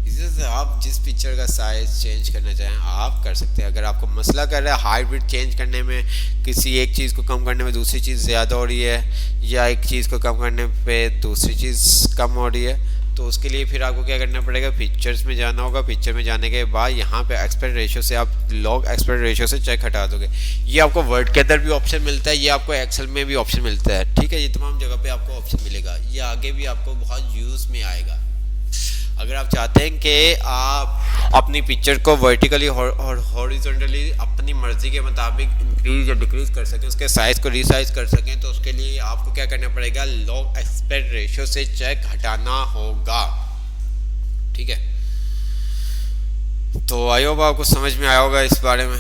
इसी तरह से आप जिस पिक्चर का साइज चेंज करना चाहें आप कर सकते हैं। अगर आपको मसला कर रहा है हाइब्रिड चेंज करने में, किसी एक चीज़ को कम करने में दूसरी चीज़ ज़्यादा हो रही है, या एक चीज़ को कम करने पे दूसरी चीज़ कम हो रही है, तो उसके लिए फिर आपको क्या करना पड़ेगा, पिक्चर्स में जाना होगा। पिक्चर में जाने के बाद यहाँ पे एस्पेक्ट रेशियो से आप लॉग एस्पेक्ट रेशियो से चेक हटा दोगे। ये आपको वर्ड के अंदर भी ऑप्शन मिलता है, ये आपको एक्सेल में भी ऑप्शन मिलता है, ठीक है। ये तमाम जगह पे आपको ऑप्शन मिलेगा, ये आगे भी आपको बहुत यूज़ में आएगा। अगर आप चाहते हैं कि आप अपनी पिक्चर को वर्टिकली और हॉरिजॉन्टली अपनी मर्जी के मुताबिक इंक्रीज या डिक्रीज कर सकें, उसके साइज़ को रीसाइज कर सकें, तो उसके लिए आपको क्या करना पड़ेगा, लॉग एस्पेक्ट रेशियो से चेक हटाना होगा, ठीक है। तो आई होप आपको समझ में आया होगा इस बारे में।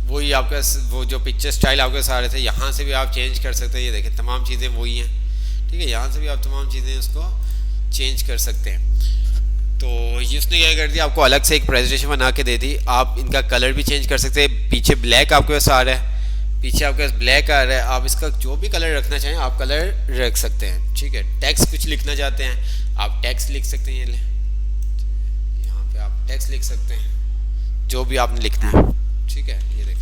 वही आपका वो जो पिक्चर स्टाइल आपके सारे थे, यहाँ से भी आप चेंज कर सकते हैं। ये देखें, तमाम चीज़ें वही हैं, ठीक है। यहाँ से भी आप तमाम चीज़ें उसको चेंज कर सकते हैं। तो ये उसने क्या कर दिया, आपको अलग से एक प्रेजेंटेशन बना के दे दी। आप इनका कलर भी चेंज कर सकते हैं। पीछे ब्लैक आपके पास आ रहा है, पीछे आपके पास ब्लैक आ रहा है, आप इसका जो भी कलर रखना चाहें आप कलर रख सकते हैं, ठीक है। टेक्स्ट कुछ लिखना चाहते हैं आप टेक्स्ट लिख सकते हैं। ये यहाँ पे आप टेक्स्ट लिख सकते हैं जो भी आपने लिखना है, ठीक है। ये देखें,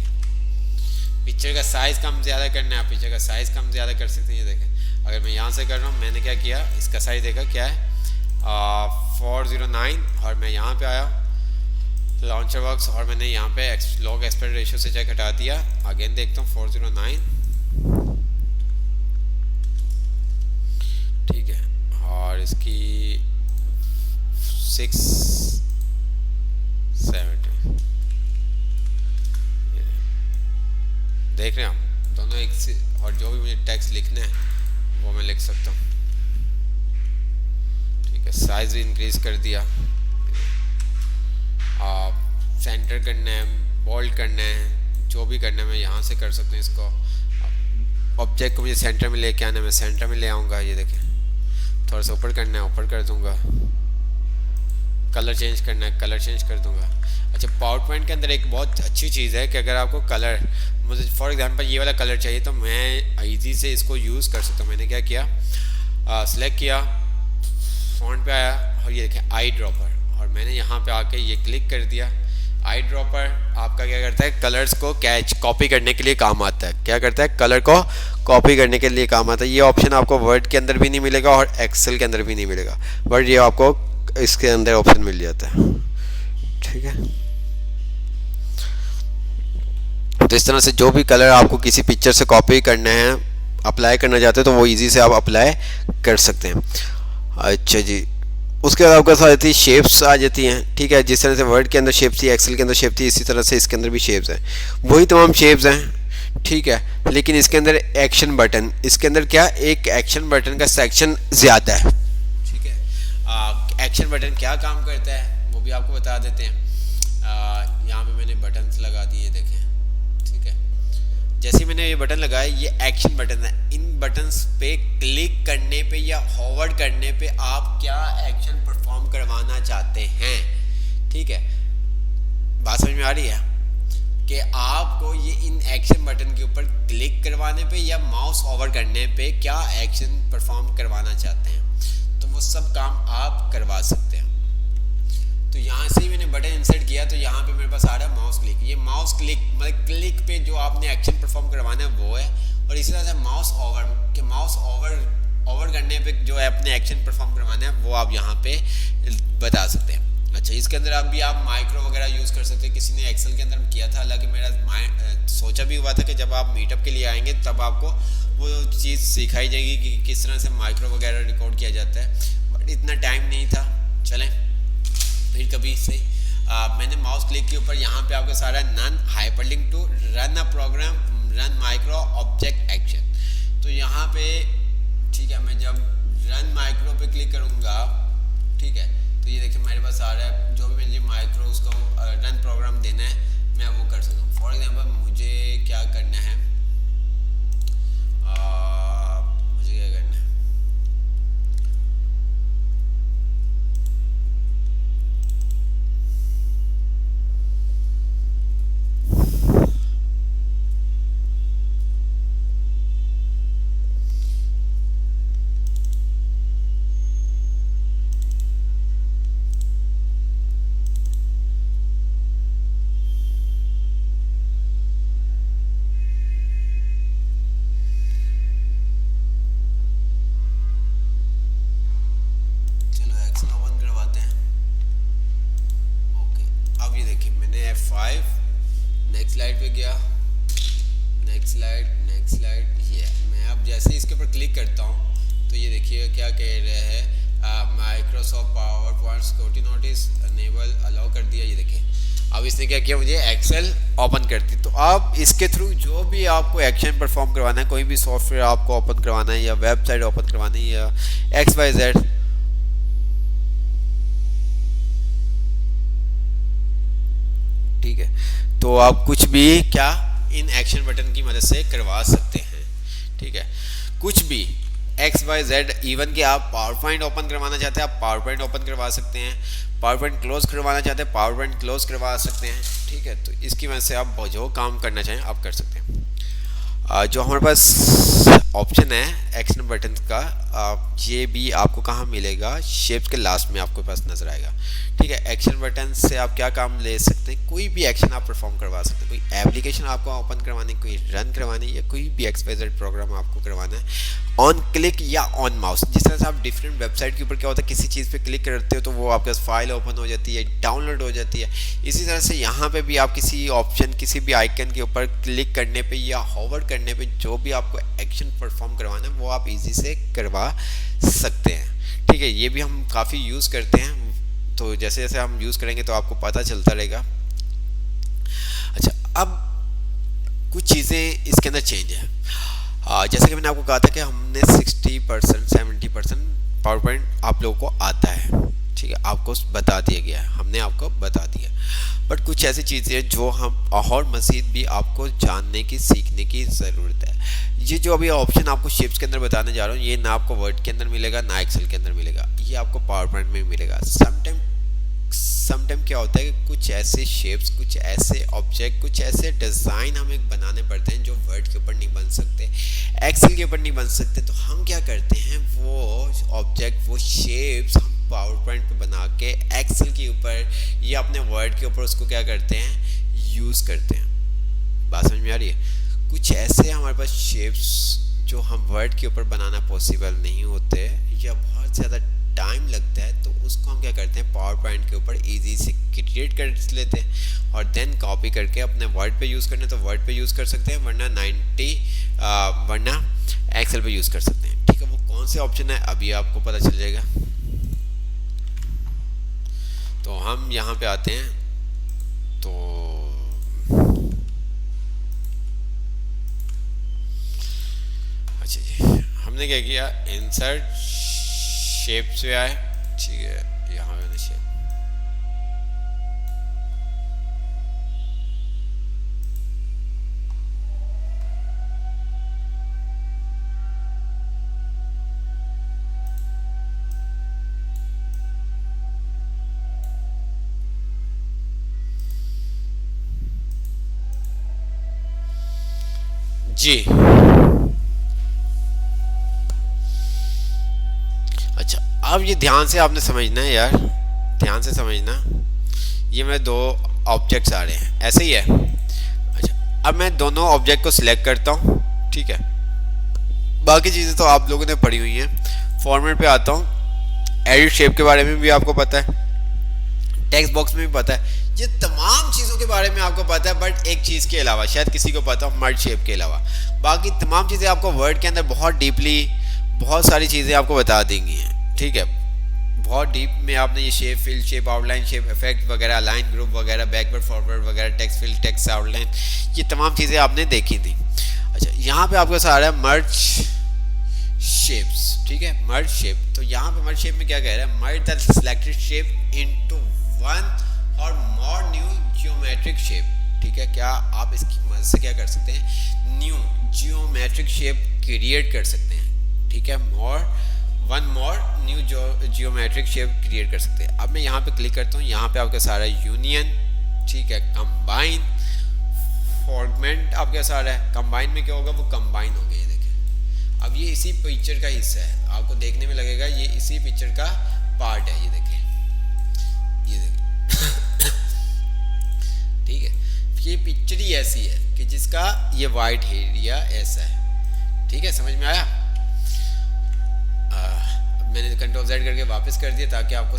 पिक्चर का साइज़ कम ज़्यादा करना है, आप पिक्चर का साइज़ कम ज़्यादा कर सकते हैं। ये देखें, अगर मैं यहाँ से कर रहा हूँ, मैंने क्या किया, इसका साइज़ देखा क्या है 409, और मैं यहाँ पे आया लॉन्चर बॉक्स और मैंने यहाँ पे लॉग एस्पेक्ट रेशियो से चेक हटा दिया। अगेन देखता हूँ 409, ठीक है। और इसकी 670 देख रहे हैं आप, दोनों एक से। और जो भी मुझे टेक्स्ट लिखना है वो मैं लिख सकता हूँ, ठीक है। साइज भी इंक्रीज कर दिया। आप सेंटर करना है, बोल्ड करना है, जो भी करना है मैं यहाँ से कर सकता हूँ। इसको ऑब्जेक्ट को मुझे सेंटर में लेके आना है, मैं सेंटर में ले आऊँगा। ये देखें, थोड़ा सा ऊपर करना है, ऊपर कर दूँगा। कलर चेंज करना है, कलर चेंज कर दूँगा। अच्छा, पावर पॉइंट के अंदर एक बहुत अच्छी चीज़ है कि अगर आपको कलर, मुझे फॉर एग्जांपल ये वाला कलर चाहिए तो मैं इजी से इसको यूज़ कर सकता हूँ। मैंने क्या किया, सिलेक्ट किया, फ़ॉन्ट पे आया और ये देखें आई ड्रॉपर, और मैंने यहाँ पे आके ये क्लिक कर दिया। आई ड्रॉपर आपका क्या करता है, कलर्स को कैच कॉपी करने के लिए काम आता है। क्या करता है, कलर को कॉपी करने के लिए काम आता है। ये ऑप्शन आपको वर्ड के अंदर भी नहीं मिलेगा और एक्सेल के अंदर भी नहीं मिलेगा, बट ये आपको इसके अंदर ऑप्शन मिल जाता है, ठीक है। तो इस तरह से जो भी कलर आपको किसी पिक्चर से कॉपी करना है, अप्लाई करना चाहते हैं, तो वो इजी से आप अप्लाई कर सकते हैं। अच्छा जी, उसके बाद आपके साथ आती शेप्स आ जाती हैं, ठीक है। जिस तरह से वर्ड के अंदर शेप थी, एक्सेल के अंदर शेप थी, इसी तरह से इसके अंदर भी शेप्स हैं, वही तमाम शेप्स हैं, ठीक है। लेकिन इसके अंदर एक्शन बटन, इसके अंदर क्या, एक एक्शन बटन का सेक्शन ज़्यादा है, ठीक है। एक्शन बटन क्या काम करता है वो भी आपको बता देते हैं। यहाँ पे मैंने बटन्स लगा दिए, देखें, ठीक है। जैसे मैंने ये बटन लगाया, ये एक्शन बटन है। इन बटन्स पे क्लिक करने पे या होवर्ड करने पे आप क्या एक्शन परफॉर्म करवाना चाहते हैं, ठीक है। बात समझ में आ रही है कि आपको ये इन एक्शन बटन के ऊपर क्लिक करवाने पे या माउस ओवर करने पे क्या एक्शन परफॉर्म करवाना चाहते हैं, तो वो सब काम आप करवा सकते हैं। तो यहाँ से ही मैंने बटन इंसर्ट किया तो यहाँ पे मेरे पास आ रहा है माउस क्लिक। ये माउस क्लिक मतलब क्लिक पे जो आपने एक्शन परफॉर्म करवाना है वो है, और इसी तरह से माउस ओवर के माउस ओवर करने पे जो है अपने एक्शन परफॉर्म करवाना है वो आप यहाँ पे बता सकते हैं। अच्छा, इसके अंदर आप माइक्रो वगैरह यूज़ कर सकते हैं। किसी ने एक्सेल के अंदर किया था, हालांकि मेरा सोचा भी हुआ था कि जब आप मीटअप के लिए आएंगे तब आपको वो चीज़ सिखाई जाएगी कि किस तरह से माइक्रो वगैरह रिकॉर्ड किया जाता है, बट इतना टाइम नहीं था। चलें फिर कभी से मैंने माउस क्लिक के ऊपर यहाँ पे आपको सारा none hyperlink to run a program run macro object action. तो यहाँ पे ठीक है, मैं जब रन माइक्रो पे क्लिक करूँगा, ठीक है, तो ये देखिए मेरे पास आ रहा है जो भी मुझे माइक्रो उसको रन प्रोग्राम देना है मैं वो कर सकता हूँ। फॉर एग्जांपल मुझे क्या करना है, मुझे क्या करना है, स्लाइड पे गया, नेक्स्ट स्लाइड, ये मैं अब जैसे ही इसके ऊपर क्लिक करता हूँ तो ये देखिए क्या कह रहे हैं, Microsoft PowerPoint security notice enable allow कर दिया। ये देखिए अब इसने क्या किया, मुझे एक्सेल ओपन कर दी। तो आप इसके थ्रू जो भी आपको एक्शन परफॉर्म करवाना है, कोई भी सॉफ्टवेयर आपको ओपन करवाना है या वेबसाइट ओपन करवानी है या XYZ, ठीक है, तो आप कुछ भी क्या इन एक्शन बटन की मदद से करवा सकते हैं, ठीक है। कुछ भी XYZ, इवन कि आप पावर पॉइंट ओपन करवाना चाहते हैं आप पावर पॉइंट ओपन करवा सकते हैं, पावर पॉइंट क्लोज करवाना चाहते हैं पावर पॉइंट क्लोज करवा सकते हैं, ठीक है। तो इसकी वजह से आप जो काम करना चाहें आप कर सकते हैं। जो हमारे पास ऑप्शन है एक्शन बटन का, ये भी आपको कहाँ मिलेगा, शेप्स के लास्ट में आपको पास नजर आएगा, ठीक है। एक्शन बटन से आप क्या काम ले सकते हैं, कोई भी एक्शन आप परफॉर्म करवा सकते हैं। कोई एप्लीकेशन आपको ओपन करवानी, कोई रन करवानी, या कोई भी XYZ प्रोग्राम आपको करवाना है ऑन क्लिक या ऑन माउस। जिस तरह से आप डिफरेंट वेबसाइट के ऊपर क्या होता है, किसी चीज़ पे क्लिक करते हो तो वो आपके पास फाइल ओपन हो जाती है, डाउनलोड हो जाती है। इसी तरह से यहाँ पे भी आप किसी ऑप्शन, किसी भी आइकन के ऊपर क्लिक करने पे या होवर करने पे जो भी आपको एक्शन परफॉर्म करवाना है वो आप इजी से करवा सकते हैं, ठीक है। ये भी हम काफ़ी यूज़ करते हैं, तो जैसे जैसे हम यूज़ करेंगे तो आपको पता चलता रहेगा। अच्छा, अब कुछ चीज़ें इसके अंदर चेंज है। जैसे कि मैंने आपको कहा था कि हमने 60% 70% पावर पॉइंट आप लोगों को आता है, ठीक है, आपको बता दिया गया है, हमने आपको बता दिया। बट कुछ ऐसी चीज़ें हैं जो हम और मज़ीद भी आपको जानने की, सीखने की ज़रूरत है। ये जो अभी ऑप्शन आपको शेप्स के अंदर बताने जा रहा हूँ, ये ना आपको वर्ड के अंदर मिलेगा ना एक्सेल के अंदर मिलेगा, ये आपको पावर पॉइंट में मिलेगा। समटाइम क्या होता है कि कुछ ऐसे शेप्स, कुछ ऐसे ऑब्जेक्ट, कुछ ऐसे डिज़ाइन हमें बनाने पड़ते हैं जो वर्ड के ऊपर नहीं बन सकते, एक्सेल के ऊपर नहीं बन सकते। तो हम क्या करते हैं, वो ऑब्जेक्ट, वो शेप्स हम पावर पॉइंट पे बना के एक्सेल के ऊपर या अपने वर्ड के ऊपर उसको क्या करते हैं, यूज़ करते हैं। बात समझ में आ रही है। कुछ ऐसे हमारे पास शेप्स जो हम वर्ड के ऊपर बनाना पॉसिबल नहीं होते या बहुत ज़्यादा टाइम लगता है, तो उसको हम क्या करते हैं, पावर पॉइंट के ऊपर इजी से क्रिएट कर लेते हैं और देन कॉपी करके अपने वर्ड पे यूज़ करने तो वर्ड पे यूज़ कर सकते हैं, वरना एक्सेल पे यूज़ कर सकते हैं, ठीक है। वो कौन से ऑप्शन है अभी आपको पता चल जाएगा। तो हम यहाँ पे आते हैं, तो अच्छा जी, हमने क्या किया, इंसर्ट शेप से आए, ठीक है, यहाँ पे शेप, जी। अच्छा, अब ये ध्यान से आपने समझना है यार, ध्यान से समझना। ये मेरे दो ऑब्जेक्ट्स आ रहे हैं, ऐसे ही है। अच्छा, अब मैं दोनों ऑब्जेक्ट को सिलेक्ट करता हूँ, ठीक है। बाकी चीज़ें तो आप लोगों ने पढ़ी हुई हैं। फॉर्मेट पे आता हूँ, एडिट शेप के बारे में भी आपको पता है, टेक्स्ट बॉक्स में भी पता है, ये तमाम चीज़ों के बारे में आपको पता है। बट एक चीज़ के अलावा, शायद किसी को पता हो, मर्ज शेप के अलावा बाकी तमाम चीज़ें आपको वर्ड के अंदर बहुत डीपली बहुत सारी चीज़ें आपको बता देंगी हैं, ठीक है। बहुत डीप में आपने ये shape, fill, shape, outline, shape effect वगैरह, अलाइन, ग्रुप वगैरह, बैकवर्ड, फॉरवर्ड वगैरह, टेक्स्ट फिल, टेक्स्ट आउटलाइन, ये तमाम चीज़ें आपने देखी थी। अच्छा, यहाँ पे आपके सारा है मर्ज शेप्स, ठीक है, मर्ज शेप। तो यहाँ पे मर्ज शेप में क्या कह रहा है, merge the selected shape into one और मोर न्यू जियोमेट्रिक शेप, ठीक है। क्या आप इसकी मदद से क्या कर सकते हैं, न्यू जियोमेट्रिक शेप क्रिएट कर सकते हैं, ठीक है। One more new geometric shape create कर सकते हैं। अब मैं यहाँ पे क्लिक करता हूँ, यहाँ पे आपका सारा यूनियन, ठीक है, कंबाइन, फॉर्मेट आपका सारा है। कंबाइन में क्या होगा, वो कंबाइन हो गया, ये देखें। अब ये इसी पिक्चर का हिस्सा है, आपको देखने में लगेगा ये इसी पिक्चर का पार्ट है, ये देखें, ये देखें ठीक है। ये पिक्चर ही ऐसी है कि जिसका ये वाइट एरिया ऐसा है, ठीक है, समझ में आया। मैंने कंट्रोल Z करके वापस कर दिया ताकि आपको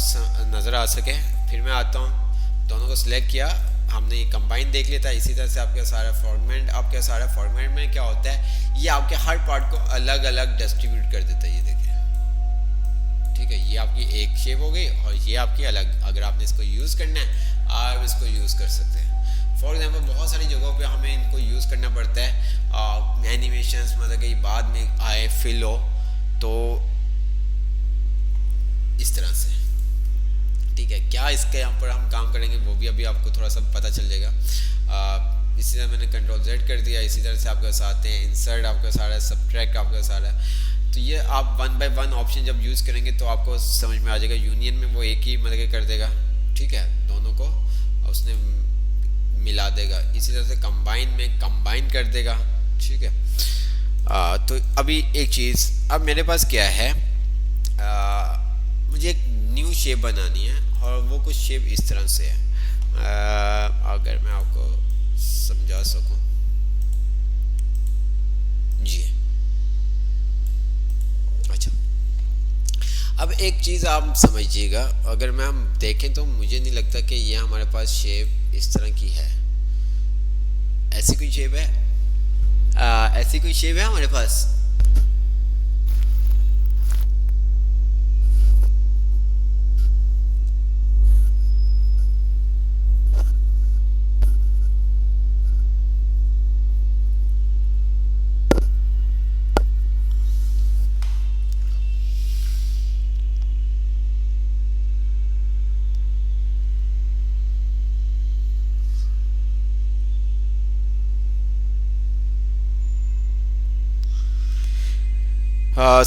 नज़र आ सके। फिर मैं आता हूँ, दोनों को सिलेक्ट किया, हमने ये कंबाइन देख लिया था। इसी तरह से आपका सारा फॉर्मेट, आपका सारा फॉर्मेट में क्या होता है, ये आपके हर पार्ट को अलग अलग डिस्ट्रीब्यूट कर देता है, ये देखें, ठीक है। ये आपकी एक शेप हो गई और ये आपकी अलग। अगर आपने इसको यूज़ करना है, आप इसको यूज़ कर सकते हैं। फॉर एग्जाम्पल, बहुत सारी जगहों पे हमें इनको यूज़ करना पड़ता है, एनिमेशंस, मतलब कि बाद में आए, फिल हो, तो इस तरह से, ठीक है। क्या इसके यहाँ पर हम काम करेंगे वो भी अभी आपको थोड़ा सा पता चल जाएगा। इसी तरह मैंने कंट्रोल Z कर दिया। इसी तरह से आपके साथ हैं इंसर्ट, आपका सारा सब्ट्रैक्ट, आपका सारा। तो ये आप वन बाय वन ऑप्शन जब यूज़ करेंगे तो आपको समझ में आ जाएगा। यूनियन में वो एक ही मतलब कर देगा, ठीक है, दोनों को उसने मिला देगा। इसी तरह से कंबाइन में कंबाइन कर देगा, ठीक है। तो अभी एक चीज़, अब मेरे पास क्या है, मुझे एक न्यू शेप बनानी है और वो कुछ शेप इस तरह से है। अगर मैं आपको समझा सकूं, जी। अच्छा, अब एक चीज़ आप समझिएगा, अगर मैं हम देखें तो मुझे नहीं लगता कि ये हमारे पास शेप इस तरह की है। ऐसी कोई शेप है, ऐसी कोई शेप है हमारे पास।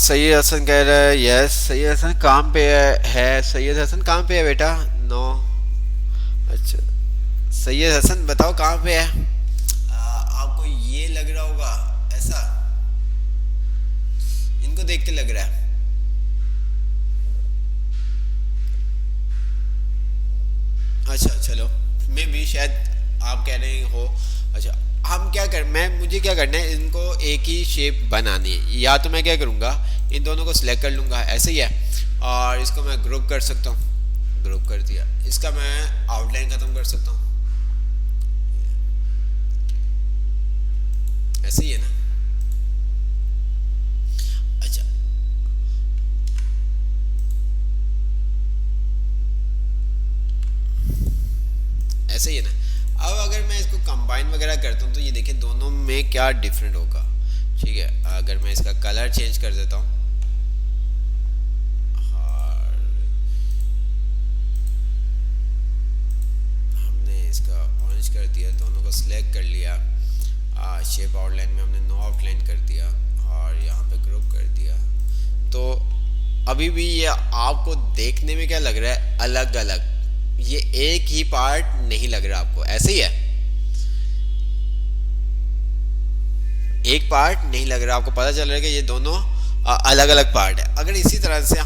सैयद हसन कह रहा है यस। सैयद हसन काम पे है। सैयद हसन कहाँ पे है बेटा? नो। अच्छा, सैयद हसन बताओ कहाँ पे है? आपको ये लग रहा होगा ऐसा, इनको देख के लग रहा है। अच्छा चलो, मैं भी शायद आप कह रहे हो। अच्छा, हम क्या कर मैं मुझे क्या करना है, इनको एक ही शेप बनानी है। या तो मैं क्या करूँगा, इन दोनों को सिलेक्ट कर लूँगा, ऐसे ही है, और इसको मैं ग्रुप कर सकता हूँ। ग्रुप कर दिया, इसका मैं आउटलाइन ख़त्म कर सकता हूँ, ऐसे ही है ना। अच्छा, ऐसे ही है ना। अब अगर मैं इसको कंबाइन वगैरह करता हूँ तो ये देखिए दोनों में क्या डिफरेंट होगा, ठीक है। अगर मैं इसका कलर चेंज कर देता हूँ, हमने इसका ऑरेंज कर दिया, दोनों को सिलेक्ट कर लिया, शेप आउटलाइन में हमने नो आउटलाइन कर दिया और यहाँ पे ग्रुप कर दिया, तो अभी भी ये आपको देखने में क्या लग रहा है, अलग अलग, ये एक ही पार्ट नहीं लग रहा आपको, ऐसे ही है, एक पार्ट नहीं लग रहा, आपको पता चल रहा है कि ये दोनों अलग अलग पार्ट है। अगर इसी तरह से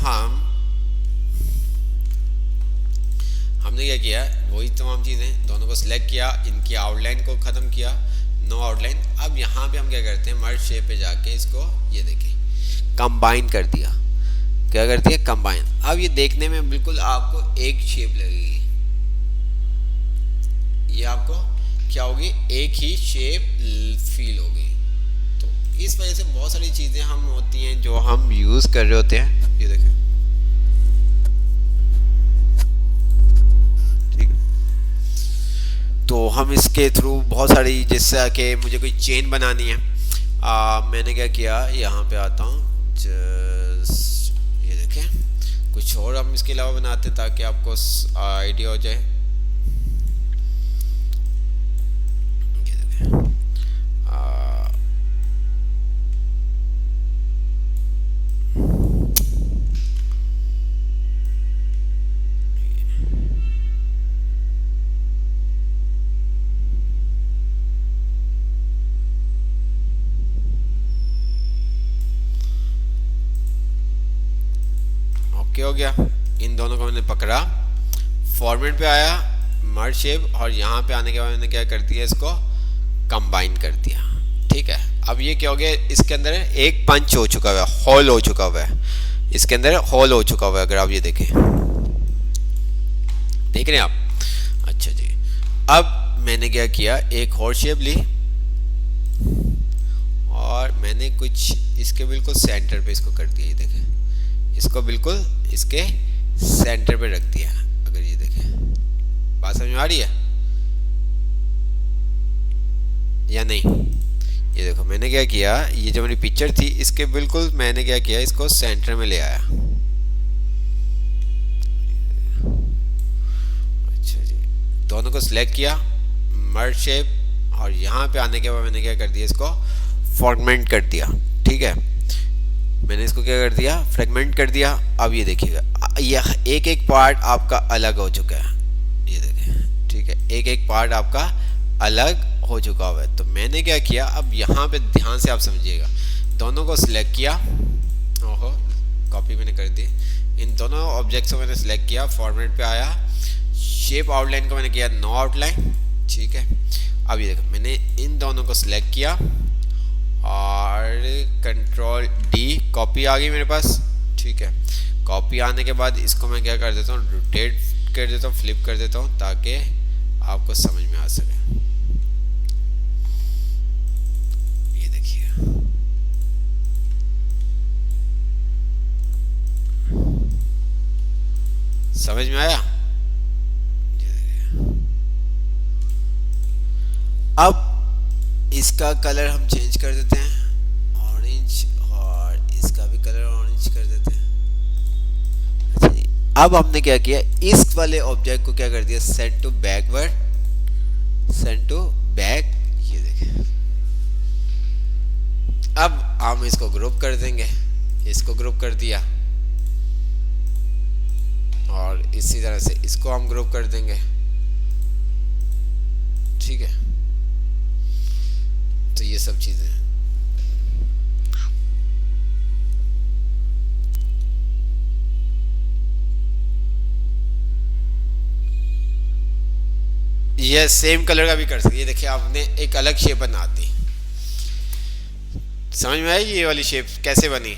हमने क्या किया, वही तमाम चीज़ें, दोनों को सिलेक्ट किया, इनकी आउटलाइन को ख़त्म किया, नो आउटलाइन। अब यहाँ पे हम क्या करते हैं, मर्ज शेप पे जाके इसको ये देखिए कंबाइन कर दिया। क्या करती है, कंबाइन। अब ये देखने में बिल्कुल आपको एक शेप लगेगी, ये आपको क्या होगी, एक ही शेप फील होगी। तो इस वजह से बहुत सारी चीज़ें हम होती हैं जो हम यूज़ कर रहे होते हैं। ये देखें, ठीक है, तो हम इसके थ्रू बहुत सारी, जैसा कि मुझे कोई चेन बनानी है, मैंने क्या किया, यहाँ पे आता हूँ, ये देखें, कुछ और हम इसके अलावा बनाते हैं ताकि आपको आइडिया हो जाए। ये देखें, क्या हो गया, इन दोनों को मैंने पकड़ा, फॉर्मेट पे आया, मर्ज शेप, और यहाँ पे आने के बाद मैंने क्या कर दिया, इसको कंबाइन कर दिया। ठीक है, अब ये क्या हो गया, इसके अंदर एक पंच हो चुका हुआ है, होल हो चुका हुआ है, इसके अंदर होल हो चुका हुआ है। अगर आप ये देखें, देख रहे हैं आप, अच्छा जी। अब मैंने क्या किया, एक और शेप ली और मैंने कुछ इसके बिल्कुल सेंटर पे इसको कर दिया। ये देखें, इसको बिल्कुल इसके सेंटर पे रख दिया। अगर ये देखें, बात समझ में आ रही है या नहीं? ये देखो मैंने क्या किया, ये जो मेरी पिक्चर थी इसके बिल्कुल मैंने क्या किया, इसको सेंटर में ले आया। अच्छा जी, दोनों को सिलेक्ट किया, मर्ज शेप, और यहाँ पे आने के बाद मैंने क्या कर दिया, इसको फ्रैगमेंट कर दिया। ठीक है, मैंने इसको क्या कर दिया, फ्रैगमेंट कर दिया। अब ये देखिएगा, ये एक एक पार्ट आपका अलग हो चुका है, ये देखें, ठीक है, एक एक पार्ट आपका अलग हो चुका हुआ है। तो मैंने क्या किया, अब यहाँ पे ध्यान से आप समझिएगा, दोनों को सिलेक्ट किया, ओहो कॉपी मैंने कर दी, इन दोनों ऑब्जेक्ट्स को मैंने सिलेक्ट किया, फॉर्मेट पे आया, शेप आउटलाइन को मैंने किया नो आउटलाइन। ठीक है, अब ये देखो मैंने इन दोनों को सिलेक्ट किया और कंट्रोल डी, कॉपी आ गई मेरे पास। ठीक है, कॉपी आने के बाद इसको मैं क्या कर देता हूँ, रोटेट कर देता हूँ, फ्लिप कर देता हूँ ताकि आपको समझ में आ सके। ये देखिए, समझ में आया? अब इसका कलर हम चेंज कर देते हैं ऑरेंज, और इसका भी कलर ऑरेंज कर देते हैं। अच्छा जी, अब हमने क्या किया, इस वाले ऑब्जेक्ट को क्या कर दिया, send to backward, send to back. ये देखिए, अब हम इसको ग्रुप कर देंगे, इसको ग्रुप कर दिया, और इसी तरह से इसको हम ग्रुप कर देंगे। ठीक है, तो ये सब चीजें हैं। ये सेम कलर का भी कर सकते, ये देखिए आपने एक अलग शेप बना दी। समझ में आई ये वाली शेप कैसे बनी?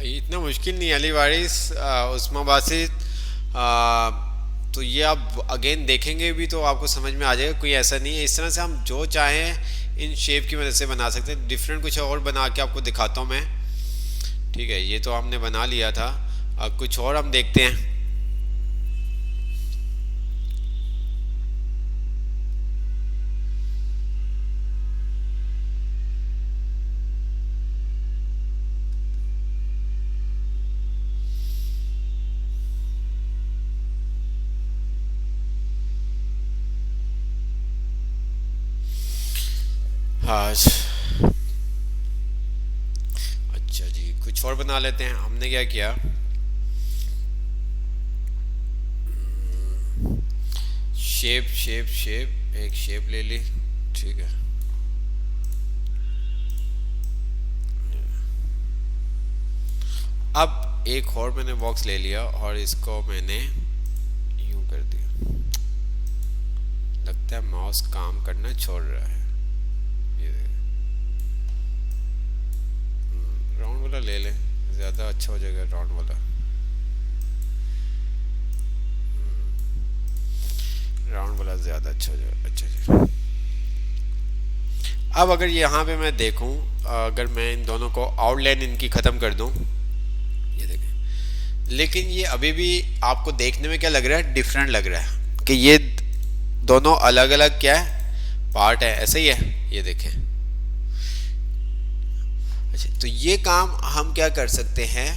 इतना मुश्किल नहीं अली वारिस उस्माबाद से तो ये आप अगेन देखेंगे भी तो आपको समझ में आ जाएगा, कोई ऐसा नहीं है। इस तरह से हम जो चाहें इन शेप की मदद से बना सकते हैं। डिफरेंट कुछ और बना के आपको दिखाता हूँ मैं। ठीक है, ये तो हमने बना लिया था, अब कुछ और हम देखते हैं। हाँ अच्छा जी, कुछ और बना लेते हैं। हमने क्या किया, शेप शेप शेप एक शेप ले ली। ठीक है, अब एक और मैंने बॉक्स ले लिया और इसको मैंने यूं कर दिया। लगता है माउस काम करना छोड़ रहा है। ये राउंड वाला ले लें, ज़्यादा अच्छा हो जाएगा राउंड वाला। राउंड वाला ज़्यादा अच्छा हो जाएगा। अच्छा जी, अब अगर यहाँ पे मैं देखूँ, अगर मैं इन दोनों को आउटलाइन इनकी ख़त्म कर दूँ, ये देखें, लेकिन ये अभी भी आपको देखने में क्या लग रहा है, डिफरेंट लग रहा है कि ये दोनों अलग अलग क्या है, पार्ट है। ऐसा ही है, ये देखें। अच्छा, तो ये काम हम क्या कर सकते हैं,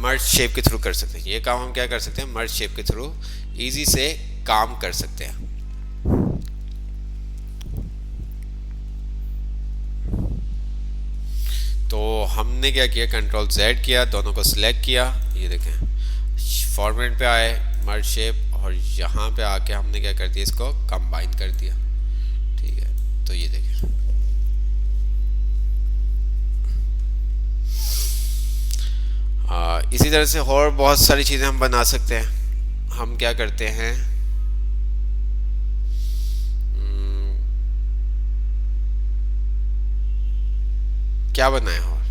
मर्ज शेप के थ्रू कर सकते हैं। ये काम हम क्या कर सकते हैं, मर्ज शेप के थ्रू इजी से काम कर सकते हैं। तो हमने क्या किया, कंट्रोल जेड किया, दोनों को सिलेक्ट किया, ये देखें फॉर्मेट पे आए, मर्ज शेप, और यहाँ पे आके हमने क्या कर दिया, इसको कंबाइन कर दिया। ठीक है, तो ये देखें, इसी तरह से और बहुत सारी चीज़ें हम बना सकते हैं। हम क्या करते हैं, क्या बनाए और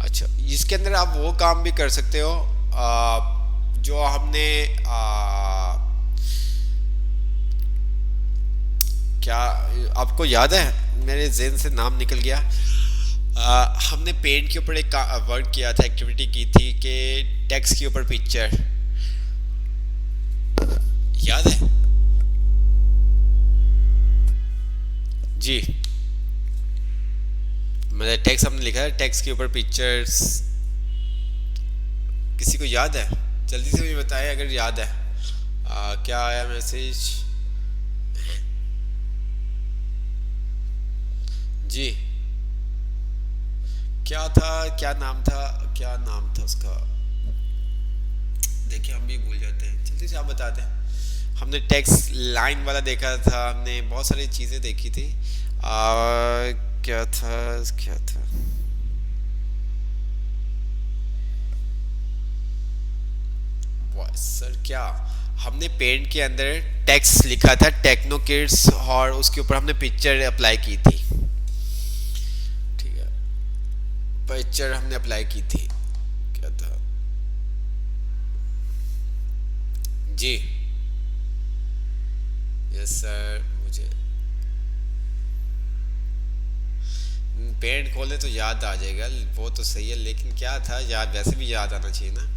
अच्छा, इसके अंदर आप वो काम भी कर सकते हो जो हमने क्या आपको याद है, मेरे ज़हन से नाम निकल गया। हमने पेंट के ऊपर एक वर्क किया था, एक्टिविटी की थी कि टेक्स्ट के ऊपर पिक्चर, याद है जी? मतलब टेक्स्ट हमने लिखा है, टेक्स्ट के ऊपर पिक्चर्स। किसी को याद है? जल्दी से मुझे बताएं अगर याद है। क्या आया मैसेज जी? क्या था, क्या नाम था, क्या नाम था उसका? देखिए हम भी भूल जाते हैं, जल्दी से आप बता दें। हमने टेक्स्ट लाइन वाला देखा था, हमने बहुत सारी चीज़ें देखी थी। क्या था, क्या था? सर क्या, हमने पेंट के अंदर टेक्स्ट लिखा था, टेक्नो किड्स, और उसके ऊपर हमने पिक्चर अप्लाई की थी। ठीक है, पिक्चर हमने अप्लाई की थी, क्या था जी? यस सर, मुझे पेंट खोले तो याद आ जाएगा, वो तो सही है, लेकिन क्या था याद, वैसे भी याद आना चाहिए ना।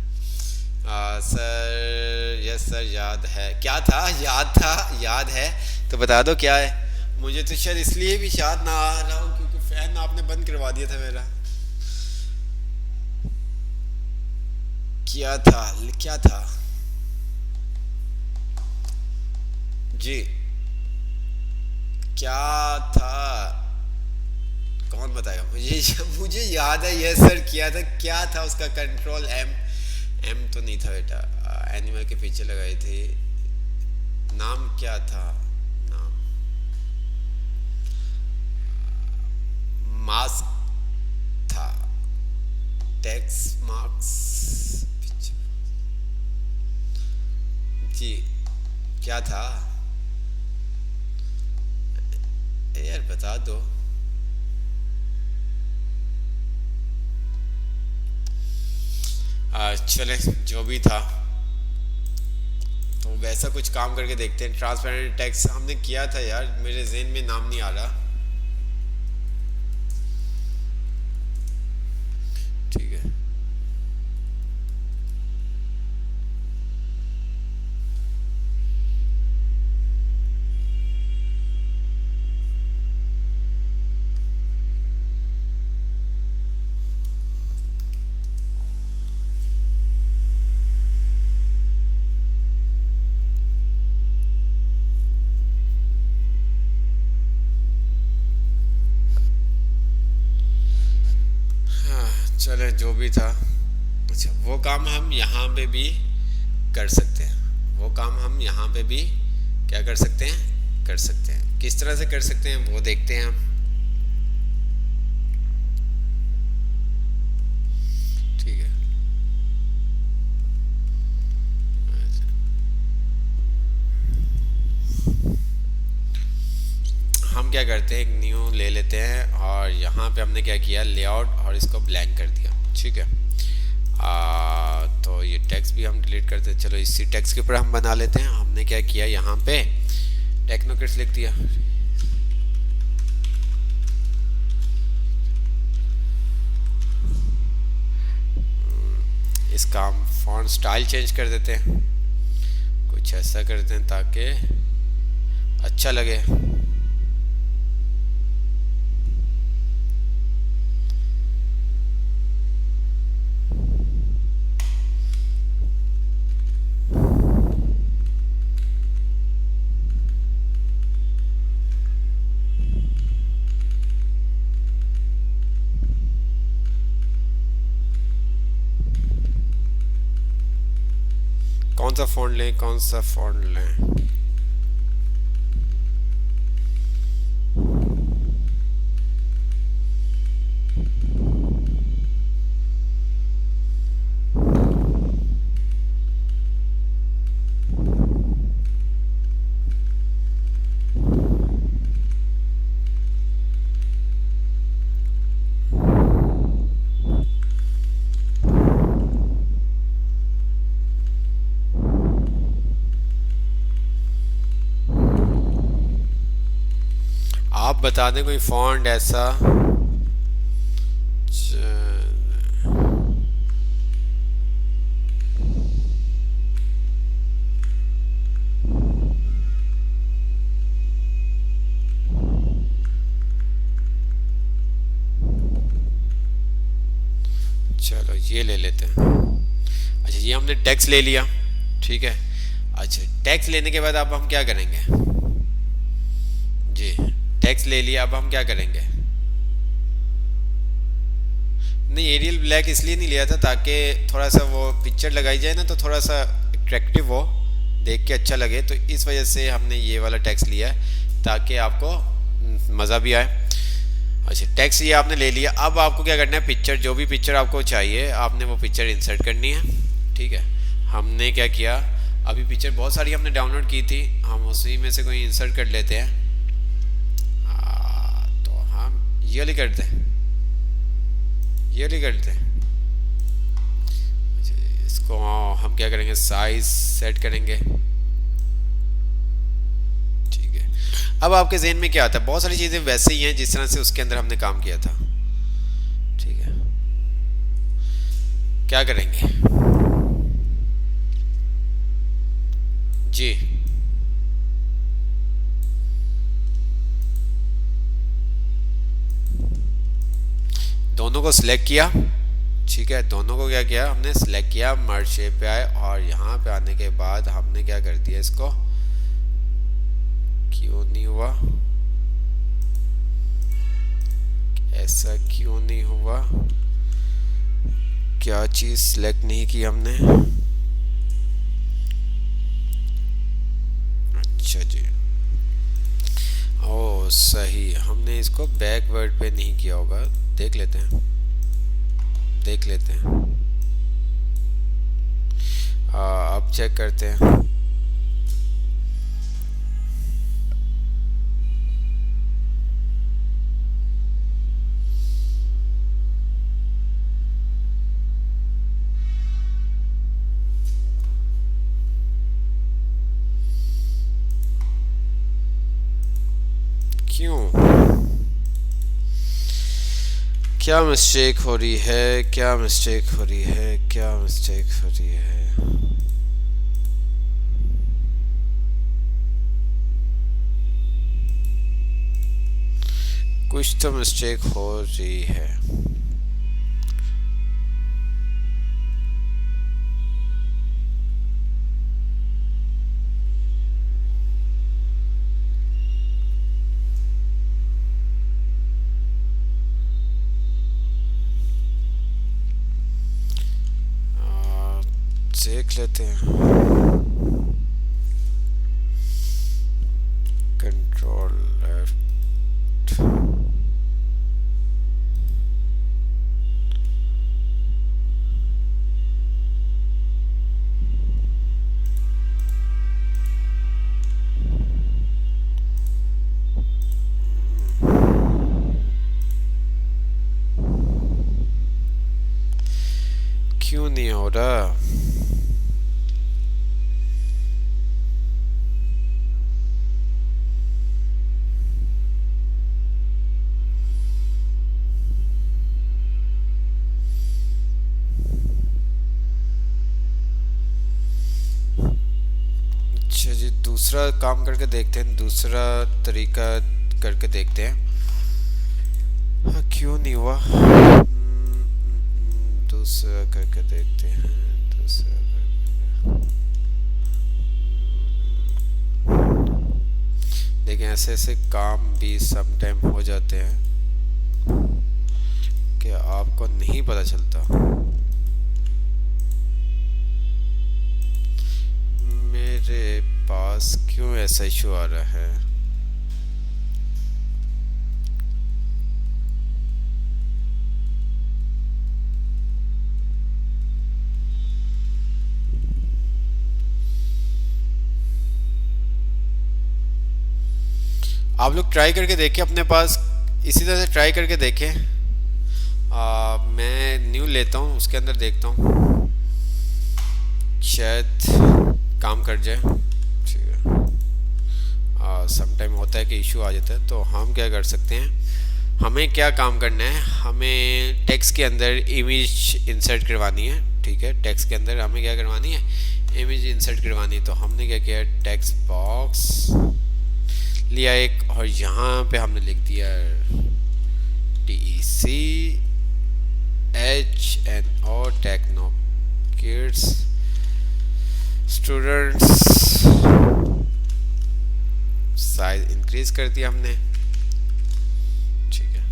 सर यस सर, याद है, क्या था, याद था, याद है तो बता दो क्या है। मुझे तो शायद इसलिए भी याद ना आ रहा हूँ क्योंकि फैन आपने बंद करवा दिया था मेरा। क्या था, क्या था जी? क्या था, कौन बताएगा मुझे? मुझे याद है, यस सर किया था। क्या था उसका, कंट्रोल एम, एम तो नहीं था बेटा, एनिमल के पीछे लगाई थी। नाम क्या था, नाम मास्क था, टेक्स मार्क्स जी। क्या था यार, बता दो। चले, जो भी था, तो वैसा कुछ काम करके देखते हैं। ट्रांसपेरेंट टेक्स्ट हमने किया था यार, मेरे जेहन में नाम नहीं आ रहा। ठीक है। चले, जो भी था। अच्छा, वो काम हम यहाँ पे भी कर सकते हैं। वो काम हम यहाँ पे भी क्या कर सकते हैं, कर सकते हैं। किस तरह से कर सकते हैं वो देखते हैं हम। ठीक है। हम क्या करते हैं, एक न्यू ले लेते हैं और यहाँ पे हमने क्या किया, लेआउट और इसको ब्लैंक कर दिया। ठीक है। तो ये टेक्स्ट भी हम डिलीट करते हैं। चलो, इसी टेक्स्ट के ऊपर हम बना लेते हैं। हमने क्या किया, यहाँ पे टेक्नोकिड्स लिख दिया। इसका हम फॉन्ट स्टाइल चेंज कर देते हैं, कुछ ऐसा करते हैं ताकि अच्छा लगे। कौन सा फॉन्ट लें, कौन सा फॉन्ट लें? आप बता दें कोई फॉन्ट ऐसा। चलो, ये ले लेते हैं। अच्छा, ये हमने टेक्स्ट ले लिया। ठीक है। अच्छा, टेक्स्ट लेने के बाद अब हम क्या करेंगे जी, टेक्स्ट ले लिया, अब हम क्या करेंगे। नहीं, एरियल ब्लैक इसलिए नहीं लिया था ताकि थोड़ा सा वो पिक्चर लगाई जाए ना, तो थोड़ा सा अट्रैक्टिव हो, देख के अच्छा लगे। तो इस वजह से हमने ये वाला टेक्स्ट लिया है ताकि आपको मज़ा भी आए। अच्छा, टेक्स्ट ये आपने ले लिया। अब आपको क्या करना है, पिक्चर, जो भी पिक्चर आपको चाहिए आपने वो पिक्चर इंसर्ट करनी है। ठीक है। हमने क्या किया, अभी पिक्चर बहुत सारी हमने डाउनलोड की थी, हम उसी में से कोई इंसर्ट कर लेते हैं। तो हम ये वाली करते हैं, ये वाली करते हैं। इसको हम क्या करेंगे, साइज सेट करेंगे। ठीक है। अब आपके जहन में क्या आता है, बहुत सारी चीज़ें वैसे ही हैं जिस तरह से उसके अंदर हमने काम किया था। ठीक है। क्या करेंगे जी, दोनों को सिलेक्ट किया। ठीक है, दोनों को क्या किया हमने, सिलेक्ट किया, मर्ज शेप पे आए और यहाँ पे आने के बाद हमने क्या कर दिया, इसको क्यों नहीं हुआ, ऐसा क्यों नहीं हुआ, क्या चीज़ सिलेक्ट नहीं की हमने। अच्छा जी, ओ सही, हमने इसको बैकवर्ड पे नहीं किया होगा। देख लेते हैं, देख लेते हैं। अब चेक करते हैं। क्यों, क्या मिस्टेक हो रही है, क्या मिस्टेक हो रही है, क्या मिस्टेक हो रही है? कुछ तो मिस्टेक हो रही है। देख लेते हैं। कंट्रोल लेफ्ट, क्यों नहीं हो रहा? अच्छा जी, दूसरा काम करके देखते हैं, दूसरा तरीका करके देखते हैं। हाँ, क्यों नहीं हुआ? दूसरा करके देखते हैं, दूसरा करके। लेकिन ऐसे ऐसे काम भी सम टाइम हो जाते हैं कि आपको नहीं पता चलता। मेरे पास क्यों ऐसा इशू आ रहा है? आप लोग ट्राई करके देखिए अपने पास, इसी तरह से ट्राई करके देखें। मैं न्यू लेता हूँ, उसके अंदर देखता हूँ, शायद काम कर जाए। ठीक है, सम टाइम होता है कि इशू आ जाता है, तो हम क्या कर सकते हैं, हमें क्या काम करना है, हमें टेक्स्ट के अंदर इमेज इंसर्ट करवानी है। ठीक है, टेक्स्ट के अंदर हमें क्या करवानी है, इमेज इंसर्ट करवानी है। तो हमने क्या किया, टेक्स्ट बॉक्स लिया एक, और यहाँ पे हमने लिख दिया TECHNO Techno Kids students. Size increase कर दिया हमने। ठीक है,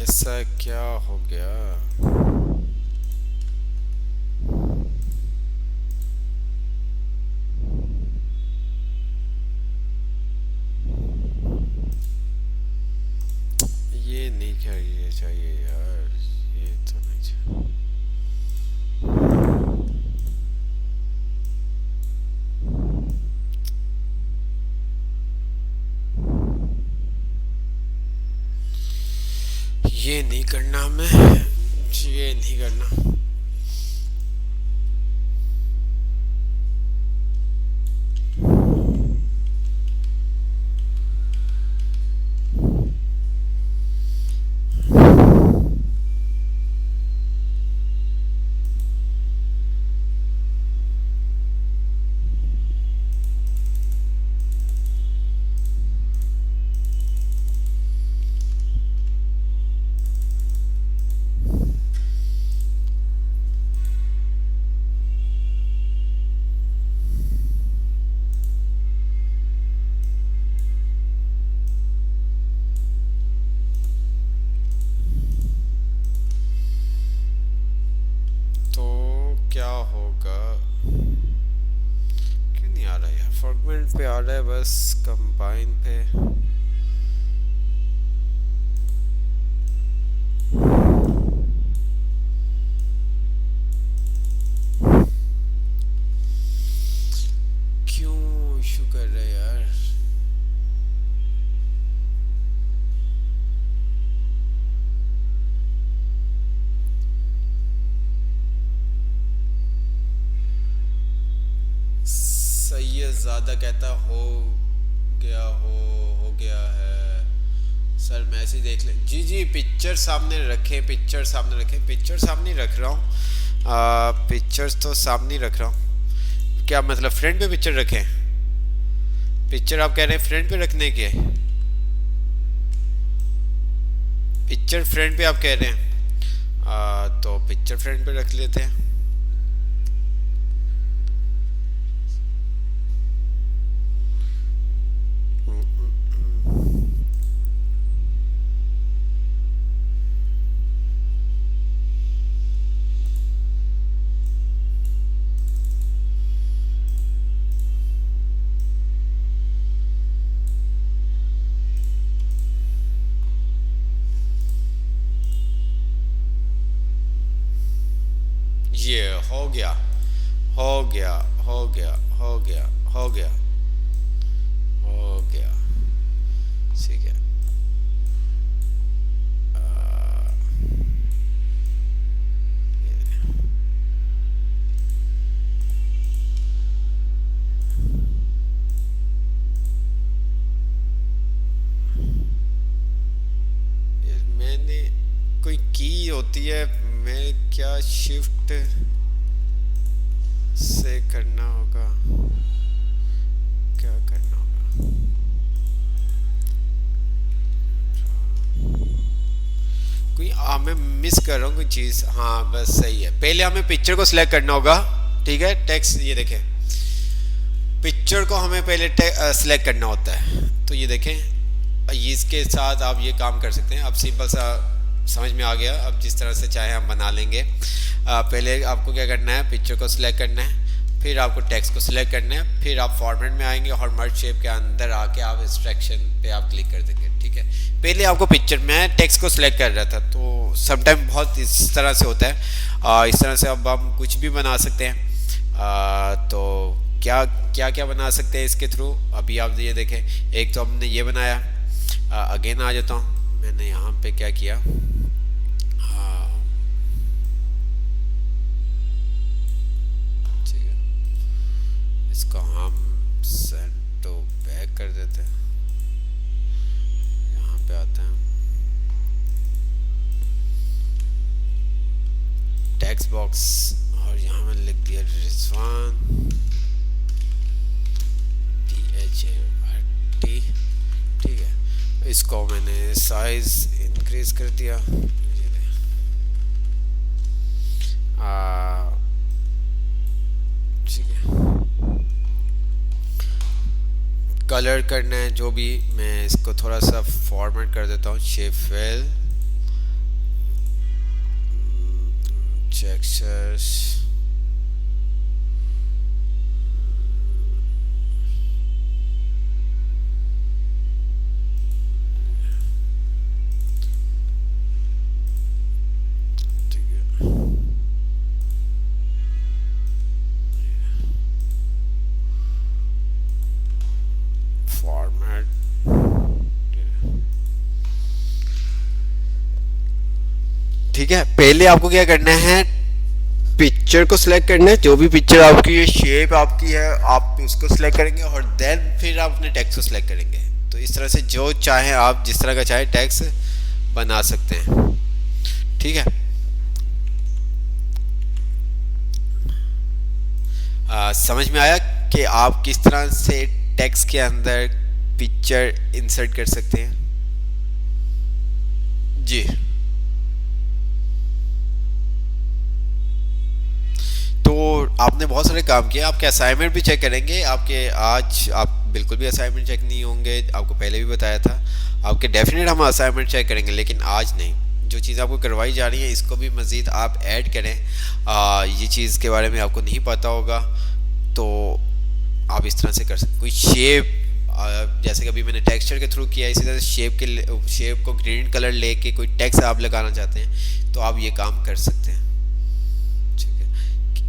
ऐसा क्या हो गया? ये नहीं चाहिए यार, ये तो नहीं चाहिए। ये नहीं करना हमें, ये नहीं करना। पड़ा है बस कंबाइन पे। क्यों इशू कर रहा है यार? सैयद ज़्यादा कहता हो गया है सर। मैसेज देख ले। जी जी, पिक्चर सामने रखें, पिक्चर सामने रखें। पिक्चर सामने रख रहा हूँ, पिक्चर्स तो सामने रख रहा हूँ। क्या मतलब फ्रंट पे पिक्चर रखें? पिक्चर आप कह रहे हैं फ्रंट पे रखने के? पिक्चर फ्रंट पे आप कह रहे हैं? तो पिक्चर फ्रंट पे रख लेते हैं। ये हो गया, हो गया, हो गया, हो गया, हो गया, हो गया। ठीक है। आ, मैंने कोई की होती है, मैं क्या शिफ्ट से करना होगा? क्या करना होगा? कोई मैं मिस कर रहा हूँ कोई चीज़। हाँ बस सही है। पहले हमें पिक्चर को सिलेक्ट करना होगा। ठीक है, टेक्स्ट ये देखें, पिक्चर को हमें पहले सिलेक्ट करना होता है। तो ये देखें, इसके साथ आप ये काम कर सकते हैं। अब सिंपल सा समझ में आ गया। अब जिस तरह से चाहे हम बना लेंगे। पहले आपको क्या करना है, पिक्चर को सिलेक्ट करना है, फिर आपको टेक्स्ट को सिलेक्ट करना है, फिर आप फॉर्मेट में आएंगे और मर्ज शेप के अंदर आके आप इंस्ट्रक्शन पे आप क्लिक कर देंगे। ठीक है, पहले आपको पिक्चर में टेक्स्ट को सिलेक्ट कर रहा था, तो समटाइम बहुत इस तरह से होता है। इस तरह से अब हम कुछ भी बना सकते हैं। तो क्या क्या क्या बना सकते हैं इसके थ्रू? अभी आप ये देखें, एक तो हमने ये बनाया। अगेन आ जाता हूँ, मैंने यहाँ पे क्या किया, ठीक है, इसको हम सेंड टू बैक कर देते हैं। यहाँ पे आते हैं, टेक्स्ट बॉक्स, और यहाँ मैंने लिख दिया रिजवान DHART। ठीक है, इसको मैंने साइज इंक्रीज कर दिया। ठीक है, कलर करना है जो भी, मैं इसको थोड़ा सा फॉर्मेट कर देता हूँ। शेप फिल, टेक्सचर्स, ठीक है। पहले आपको क्या करना है, पिक्चर को सिलेक्ट करना है। जो भी पिक्चर आपकी शेप आपकी है, आप उसको सिलेक्ट करेंगे और देन फिर आप अपने टेक्स्ट को सिलेक्ट करेंगे। तो इस तरह से जो चाहे आप, जिस तरह का चाहे टेक्स्ट बना सकते हैं। ठीक है, समझ में आया कि आप किस तरह से टेक्स्ट के अंदर पिक्चर इंसर्ट कर सकते हैं? जी, तो आपने बहुत सारे काम किए। आपके असाइनमेंट भी चेक करेंगे। आपके आज आप बिल्कुल भी असाइनमेंट चेक नहीं होंगे, आपको पहले भी बताया था। आपके डेफिनेट हम असाइनमेंट चेक करेंगे, लेकिन आज नहीं। जो चीज़ आपको करवाई जा रही है, इसको भी मज़ीद आप ऐड करें। ये चीज़ के बारे में आपको नहीं पता होगा, तो आप इस तरह से कर सकते। कोई शेप जैसे कि अभी मैंने टेक्सचर के थ्रू किया, इसी तरह शेप को ग्रीन कलर लेके कोई टेक्स्ट आप लगाना चाहते हैं तो आप ये काम कर सकते हैं। ठीक है,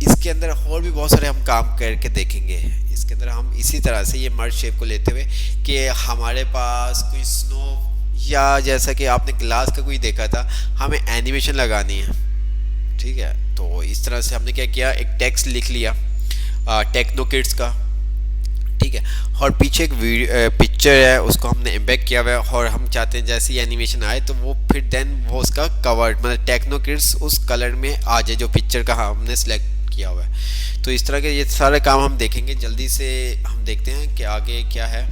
इसके अंदर और भी बहुत सारे हम काम करके देखेंगे। इसके अंदर हम इसी तरह से ये मर्ज शेप को लेते हुए कि हमारे पास कोई स्नो या जैसा कि आपने क्लास का कोई देखा था, हमें एनिमेशन लगानी है। ठीक है, तो इस तरह से हमने क्या किया, एक टेक्स्ट लिख लिया टेक्नो किड्स का। ठीक है, और पीछे एक पिक्चर है, उसको हमने एम्बेड किया हुआ है और हम चाहते हैं जैसे ही एनिमेशन आए तो वो फिर देन वो उसका कवर मतलब टेक्नो किड्स उस कलर में आ जाए जो पिक्चर का हमने सेलेक्ट किया हुआ है। तो इस तरह के ये सारे काम हम देखेंगे। जल्दी से हम देखते हैं कि आगे क्या है।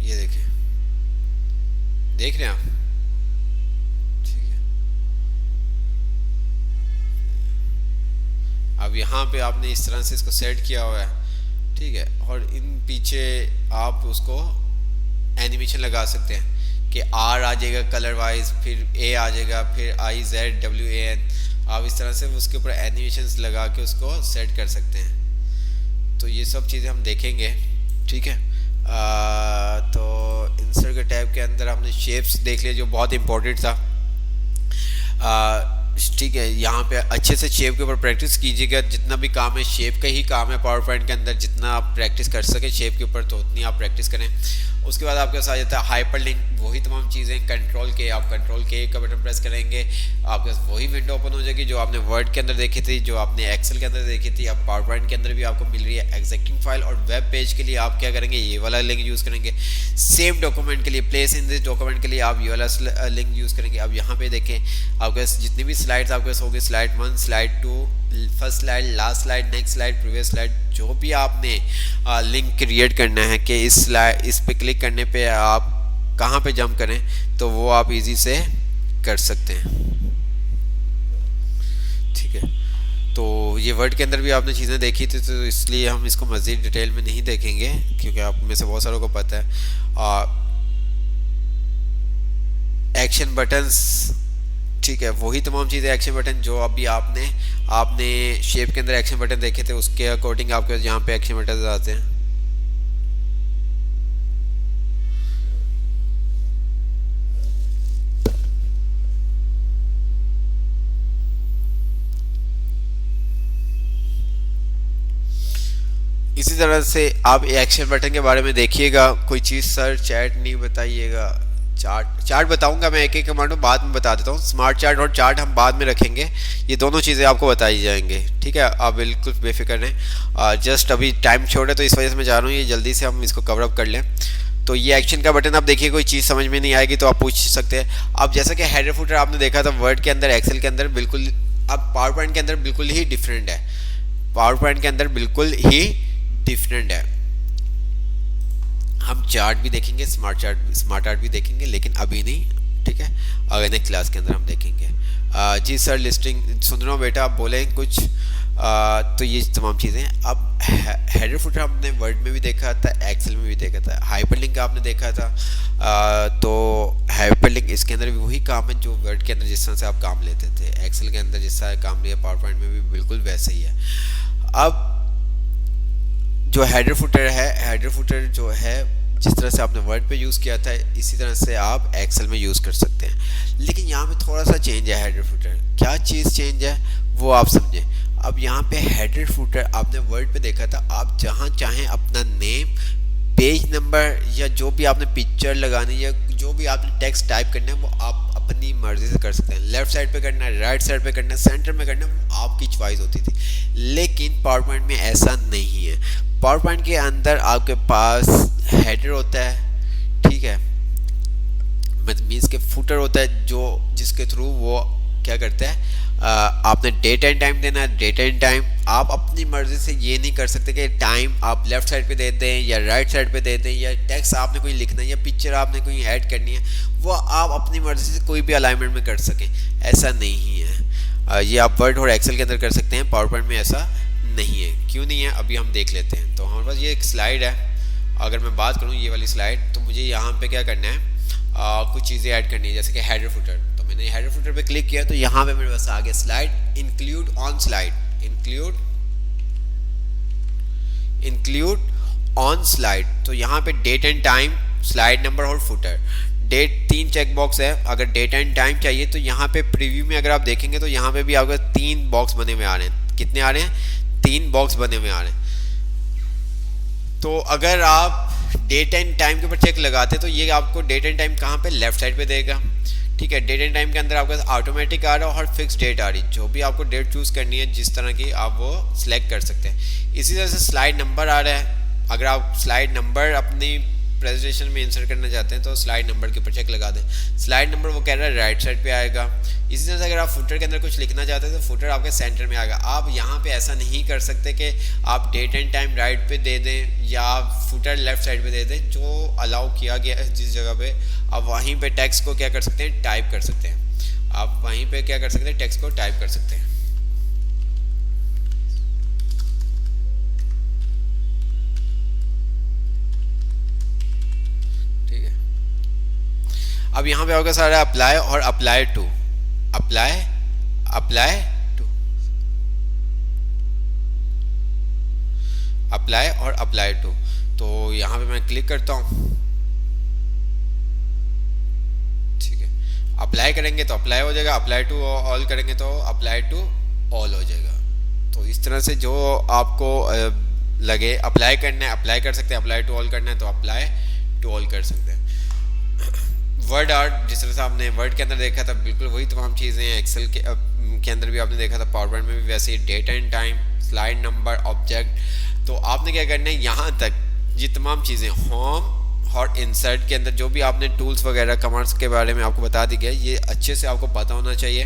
ये देखें, देख रहे हैं आप? ठीक है, अब यहाँ पे आपने इस तरह से इसको सेट किया हुआ है। ठीक है, और इन पीछे आप उसको एनिमेशन लगा सकते हैं कि आर आ जाएगा कलर वाइज, फिर ए आ जाएगा, फिर IZWAN। आप इस तरह से उसके ऊपर एनिमेशंस लगा के उसको सेट कर सकते हैं। तो ये सब चीज़ें हम देखेंगे। ठीक है, तो इंसर्ट के टैब के अंदर हमने शेप्स देख लिया जो बहुत इंपॉर्टेंट था। ठीक है, यहाँ पे अच्छे से शेप के ऊपर प्रैक्टिस कीजिएगा। जितना भी काम है शेप का ही काम है पावर पॉइंट के अंदर, जितना आप प्रैक्टिस कर सके शेप के ऊपर तो उतनी आप प्रैक्टिस करें। उसके बाद आपके पास आ जाता है हाइपर लिंक, वही तमाम चीज़ें कंट्रोल के, आप कंट्रोल के का बटन प्रेस करेंगे, आपके पास वही विंडो ओपन हो जाएगी जो आपने वर्ड के अंदर देखी थी, जो आपने एक्सेल के अंदर देखी थी, अब पावर पॉइंट के अंदर भी आपको मिल रही है। एग्जीक्यूटिंग फाइल और वेब पेज के लिए आप क्या करेंगे, ये वाला लिंक यूज़ करेंगे। सेव डॉक्यूमेंट के लिए, प्लेस इन दिस डॉक्यूमेंट के लिए आप ये वाला लिंक यूज़ करेंगे। अब यहाँ पे देखें आपके पास जितनी भी स्लाइड्स आपके पास होगी, slide 1, slide 2, first slide, last slide, next slide, previous slide, जो भी आपने लिंक क्रिएट करना है कि इस पे क्लिक करने पे आप कहाँ पे जंप करें, तो वो आप इजी से कर सकते हैं। ठीक है, तो ये वर्ड के अंदर भी आपने चीज़ें देखी थी, तो इसलिए हम इसको मज़ीद डिटेल में नहीं देखेंगे क्योंकि आप में से बहुत सारों को पता है। एक्शन बटन्स, ठीक है, वही तमाम चीज़ें एक्शन बटन जो अभी आपने शेप के अंदर एक्शन बटन देखे थे उसके अकॉर्डिंग आपके यहाँ पे एक्शन बटन आते हैं। इसी तरह से आप एक्शन बटन के बारे में देखिएगा, कोई चीज़ सर चैट नहीं बताइएगा। चार्ट बताऊंगा मैं, एक एक कमांडो बाद में बता देता हूँ। स्मार्ट चार्ट और चार्ट हम बाद में रखेंगे, ये दोनों चीज़ें आपको बताई जाएंगे। ठीक है, आप बिल्कुल बेफिक्र रहें। जस्ट अभी टाइम शॉर्ट है तो इस वजह से मैं चाह रहा हूँ ये जल्दी से हम इसको कवर अप कर लें। तो ये एक्शन का बटन आप देखिए, कोई चीज़ समझ में नहीं आएगी तो आप पूछ सकते हैं। अब जैसा कि हेडर फुटर आपने देखा था वर्ड के अंदर, एक्सेल के अंदर बिल्कुल, अब पावर पॉइंट के अंदर बिल्कुल ही डिफरेंट है। पावर पॉइंट के अंदर बिल्कुल ही डिफरेंट है। हम चार्ट भी देखेंगे, स्मार्ट चार्ट भी देखेंगे, लेकिन अभी नहीं। ठीक है, अगले नेक्स्ट क्लास के अंदर हम देखेंगे। जी सर लिस्टिंग सुन रहा हूँ बेटा, आप बोलें कुछ। तो ये तमाम चीज़ें। अब हेडर फुटर हमने वर्ड में भी देखा था, एक्सेल में भी देखा था। हाइपरलिंक आपने देखा था। तो हाइपरलिंक इसके अंदर भी वही काम है जो वर्ड के अंदर जिस तरह से आप काम लेते थे, एक्सेल के अंदर जिस तरह काम लिया, पावर पॉइंट में भी बिल्कुल वैसे ही है। अब जो हेडर फुटर है, हेडर फुटर जो है जिस तरह से आपने वर्ड पे यूज़ किया था इसी तरह से आप एक्सेल में यूज़ कर सकते हैं। लेकिन यहाँ पे थोड़ा सा चेंज है हेडर फुटर। क्या चीज़ चेंज है वो आप समझें। अब यहाँ पे हेडर फुटर आपने वर्ड पे देखा था, आप जहाँ चाहें अपना नेम, पेज नंबर या जो भी आपने पिक्चर लगानी या जो भी आपने टेक्स्ट टाइप करना है वो आप अपनी मर्जी से कर सकते हैं। लेफ्ट साइड पे करना है, राइट साइड पे करना है, सेंटर में करना है, वो आपकी चॉइस होती थी। लेकिन पावर पॉइंट में ऐसा नहीं है। पावर पॉइंट के अंदर आपके पास हेडर होता है, ठीक है, मीन्स के फुटर होता है जो जिसके थ्रू वो क्या करता है, आपने डेट एंड टाइम देना है। डेट एंड टाइम आप अपनी मर्जी से ये नहीं कर सकते कि टाइम आप लेफ्ट साइड पे दे दें या राइट साइड पे दे दें, या टेक्स्ट आपने कोई लिखना है या पिक्चर आपने कोई ऐड करनी है, वो आप अपनी मर्जी से कोई भी अलाइनमेंट में कर सकें, ऐसा नहीं है। ये आप वर्ड और एक्सेल के अंदर कर सकते हैं, पावर पॉइंट में ऐसा नहीं है। क्यों नहीं है अभी हम देख लेते हैं। तो हमारे पास ये एक स्लाइड है, अगर मैं बात करूँ ये वाली स्लाइड, तो मुझे यहाँ पे क्या करना है, कुछ चीज़ें ऐड करनी है, जैसे कि हेडर फुटर। तो मैंने हेडर फुटर पे क्लिक किया तो यहाँ पे मेरे पास आ गया slide include on slide, include on slide. तो यहाँ पे date and time, slide number और फुटर। डेट 3 चेक बॉक्स है, अगर डेट एंड टाइम चाहिए तो यहाँ पे प्रीव्यू में अगर आप देखेंगे तो यहाँ पे भी आपको 3 बॉक्स बने हुए आ रहे हैं। कितने आ रहे हैं? 3 बॉक्स बने हुए आ रहे हैं। तो अगर आप डेट एंड टाइम के ऊपर चेक लगाते तो ये आपको डेट एंड टाइम कहाँ पे, लेफ्ट साइड पे देगा। ठीक है, डेट एंड टाइम के अंदर आपका ऑटोमेटिक आ रहा है और फिक्स डेट आ रही है। जो भी आपको डेट चूज़ करनी है जिस तरह की आप वो सिलेक्ट कर सकते हैं। इसी तरह से स्लाइड नंबर आ रहा है, अगर आप स्लाइड नंबर अपनी प्रेजेंटेशन में इंसर्ट करना चाहते हैं तो स्लाइड नंबर के ऊपर चेक लगा दें। स्लाइड नंबर वो कह रहा है राइट साइड पे आएगा। इसी तरह से अगर आप फुटर के अंदर कुछ लिखना चाहते हैं तो फुटर आपके सेंटर में आएगा। आप यहाँ पे ऐसा नहीं कर सकते कि आप डेट एंड टाइम राइट पे दे दें या फुटर लेफ्ट साइड पे दे दें। जो अलाउ किया गया है जिस जगह पे, आप वहीं पे टेक्स्ट को क्या कर सकते हैं, टाइप कर सकते हैं। आप वहीं पे क्या कर सकते हैं, टेक्स्ट को टाइप कर सकते हैं। अब यहाँ पे होगा सारा अप्लाई और apply to, apply to, apply और अप्लाई टू। तो यहाँ पे मैं क्लिक करता हूँ। ठीक है, अप्लाई करेंगे तो अप्लाई हो जाएगा, अप्लाई टू ऑल करेंगे तो अप्लाई टू ऑल हो जाएगा। तो इस तरह से जो आपको लगे अप्लाई करना है अप्लाई कर सकते हैं, अप्लाई टू ऑल करना है तो अप्लाई टू ऑल कर सकते हैं। वर्ड आर्ट, जिस तरह से आपने वर्ड के अंदर देखा था बिल्कुल वही तमाम चीज़ें हैं एक्सेल के अंदर भी आपने देखा था, पावर पॉइंट में भी वैसे ही। Date and time, slide number, object. तो आपने क्या करना है, यहाँ तक ये तमाम चीज़ें होम और इंसर्ट के अंदर जो भी आपने टूल्स वगैरह कमांड्स के बारे में आपको बता दी गया, ये अच्छे से आपको पता होना चाहिए।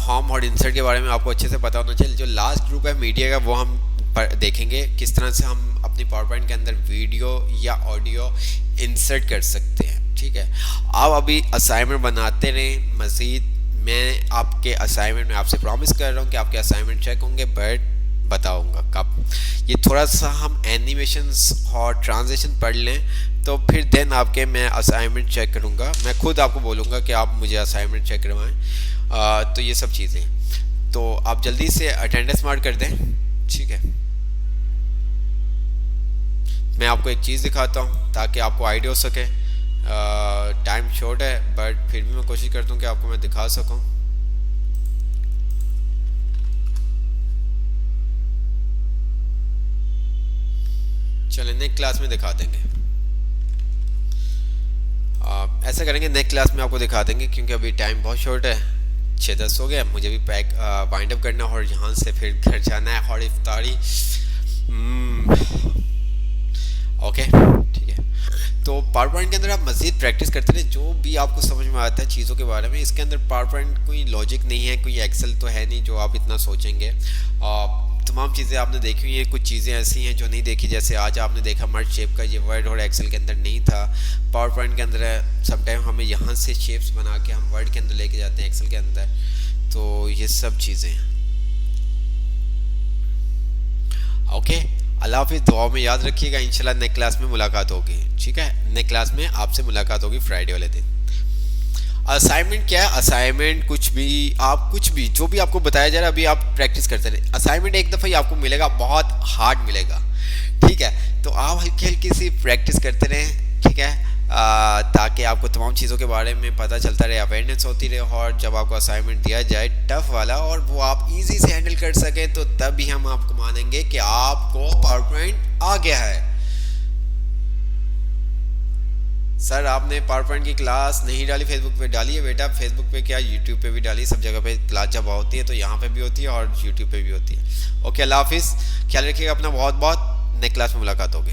होम और इंसर्ट के बारे में आपको अच्छे से पता होना चाहिए। जो लास्ट ग्रुप है मीडिया का वो हम देखेंगे किस तरह से हम अपनी पावर पॉइंट के अंदर वीडियो या ऑडियो इंसर्ट कर सकते हैं। ठीक है, आप अभी असाइनमेंट बनाते रहें। मज़ीद मैं आपके असाइनमेंट में आपसे प्रॉमिस कर रहा हूँ कि आपके असाइनमेंट चेक होंगे, बट बताऊँगा कब। ये थोड़ा सा हम एनिमेशंस और ट्रांजिशन पढ़ लें तो फिर देन आपके मैं असाइनमेंट चेक करूँगा। मैं खुद आपको बोलूँगा कि आप मुझे असाइनमेंट चेक करवाएँ। तो ये सब चीज़ें, तो आप जल्दी से अटेंडेंस मार्क कर दें। ठीक है, मैं आपको एक चीज़ दिखाता हूँ ताकि आपको आइडिया हो सके। टाइम शॉर्ट है बट फिर भी मैं कोशिश करता हूँ कि आपको मैं दिखा सकूँ। चलें नेक्स्ट क्लास में दिखा देंगे। ऐसा करेंगे नेक्स्ट क्लास में आपको दिखा देंगे क्योंकि अभी टाइम बहुत शॉर्ट है। 6:10 हो गया, मुझे भी पैक वाइंड अप करना है और यहाँ से फिर घर जाना है और इफ्तारी। ओके ठीक है, तो पावर पॉइंट के अंदर आप मज़ीद प्रैक्टिस करते रहे। जो भी आपको समझ में आता है चीज़ों के बारे में, इसके अंदर पावर पॉइंट कोई लॉजिक नहीं है, कोई एक्सेल तो है नहीं जो आप इतना सोचेंगे। तमाम चीज़ें आपने देखी हुई हैं, कुछ चीज़ें ऐसी हैं जो नहीं देखी। जैसे आज आपने देखा मर्ज शेप का, ये वर्ड और एक्सेल के अंदर नहीं था, पावर पॉइंट के अंदर है। समटाइम हमें यहाँ से शेप्स बना के हम वर्ड के अंदर लेके जाते हैं एक्सेल के अंदर। तो ये सब चीज़ें हैं। ओके, अल्लाह हाफिज़। दुआ में याद रखिएगा, इंशाल्लाह नेक्स्ट क्लास में मुलाकात होगी। ठीक है, नेक्स्ट क्लास में आपसे मुलाकात होगी फ्राइडे वाले दिन। असाइनमेंट क्या है? असाइनमेंट कुछ भी, आप कुछ भी जो भी आपको बताया जा रहा है अभी आप प्रैक्टिस करते रहे। असाइनमेंट एक दफ़ा ही आपको मिलेगा, बहुत हार्ड मिलेगा। ठीक है, तो आप हल्की हल्की सी प्रैक्टिस करते रहें। ठीक है, ताकि आपको तमाम चीज़ों के बारे में पता चलता रहे, अवेयरनेस होती रहे। और जब आपको असाइनमेंट दिया जाए टफ़ वाला और वो आप इजी से हैंडल कर सकें तो तभी हम आपको मानेंगे कि आपको पावर पॉइंट आ गया है। सर आपने पावर पॉइंट की क्लास नहीं डाली, फेसबुक पे डाली है बेटा। फेसबुक पे क्या, यूट्यूब पे भी डाली, सब जगह पे क्लास जब होती है तो यहाँ पे भी होती है और यूट्यूब पे भी होती है। ओके, अल्लाह हाफिज़, ख्याल रखिएगा अपना बहुत बहुत। नेक्स्ट क्लास में मुलाकात होगी।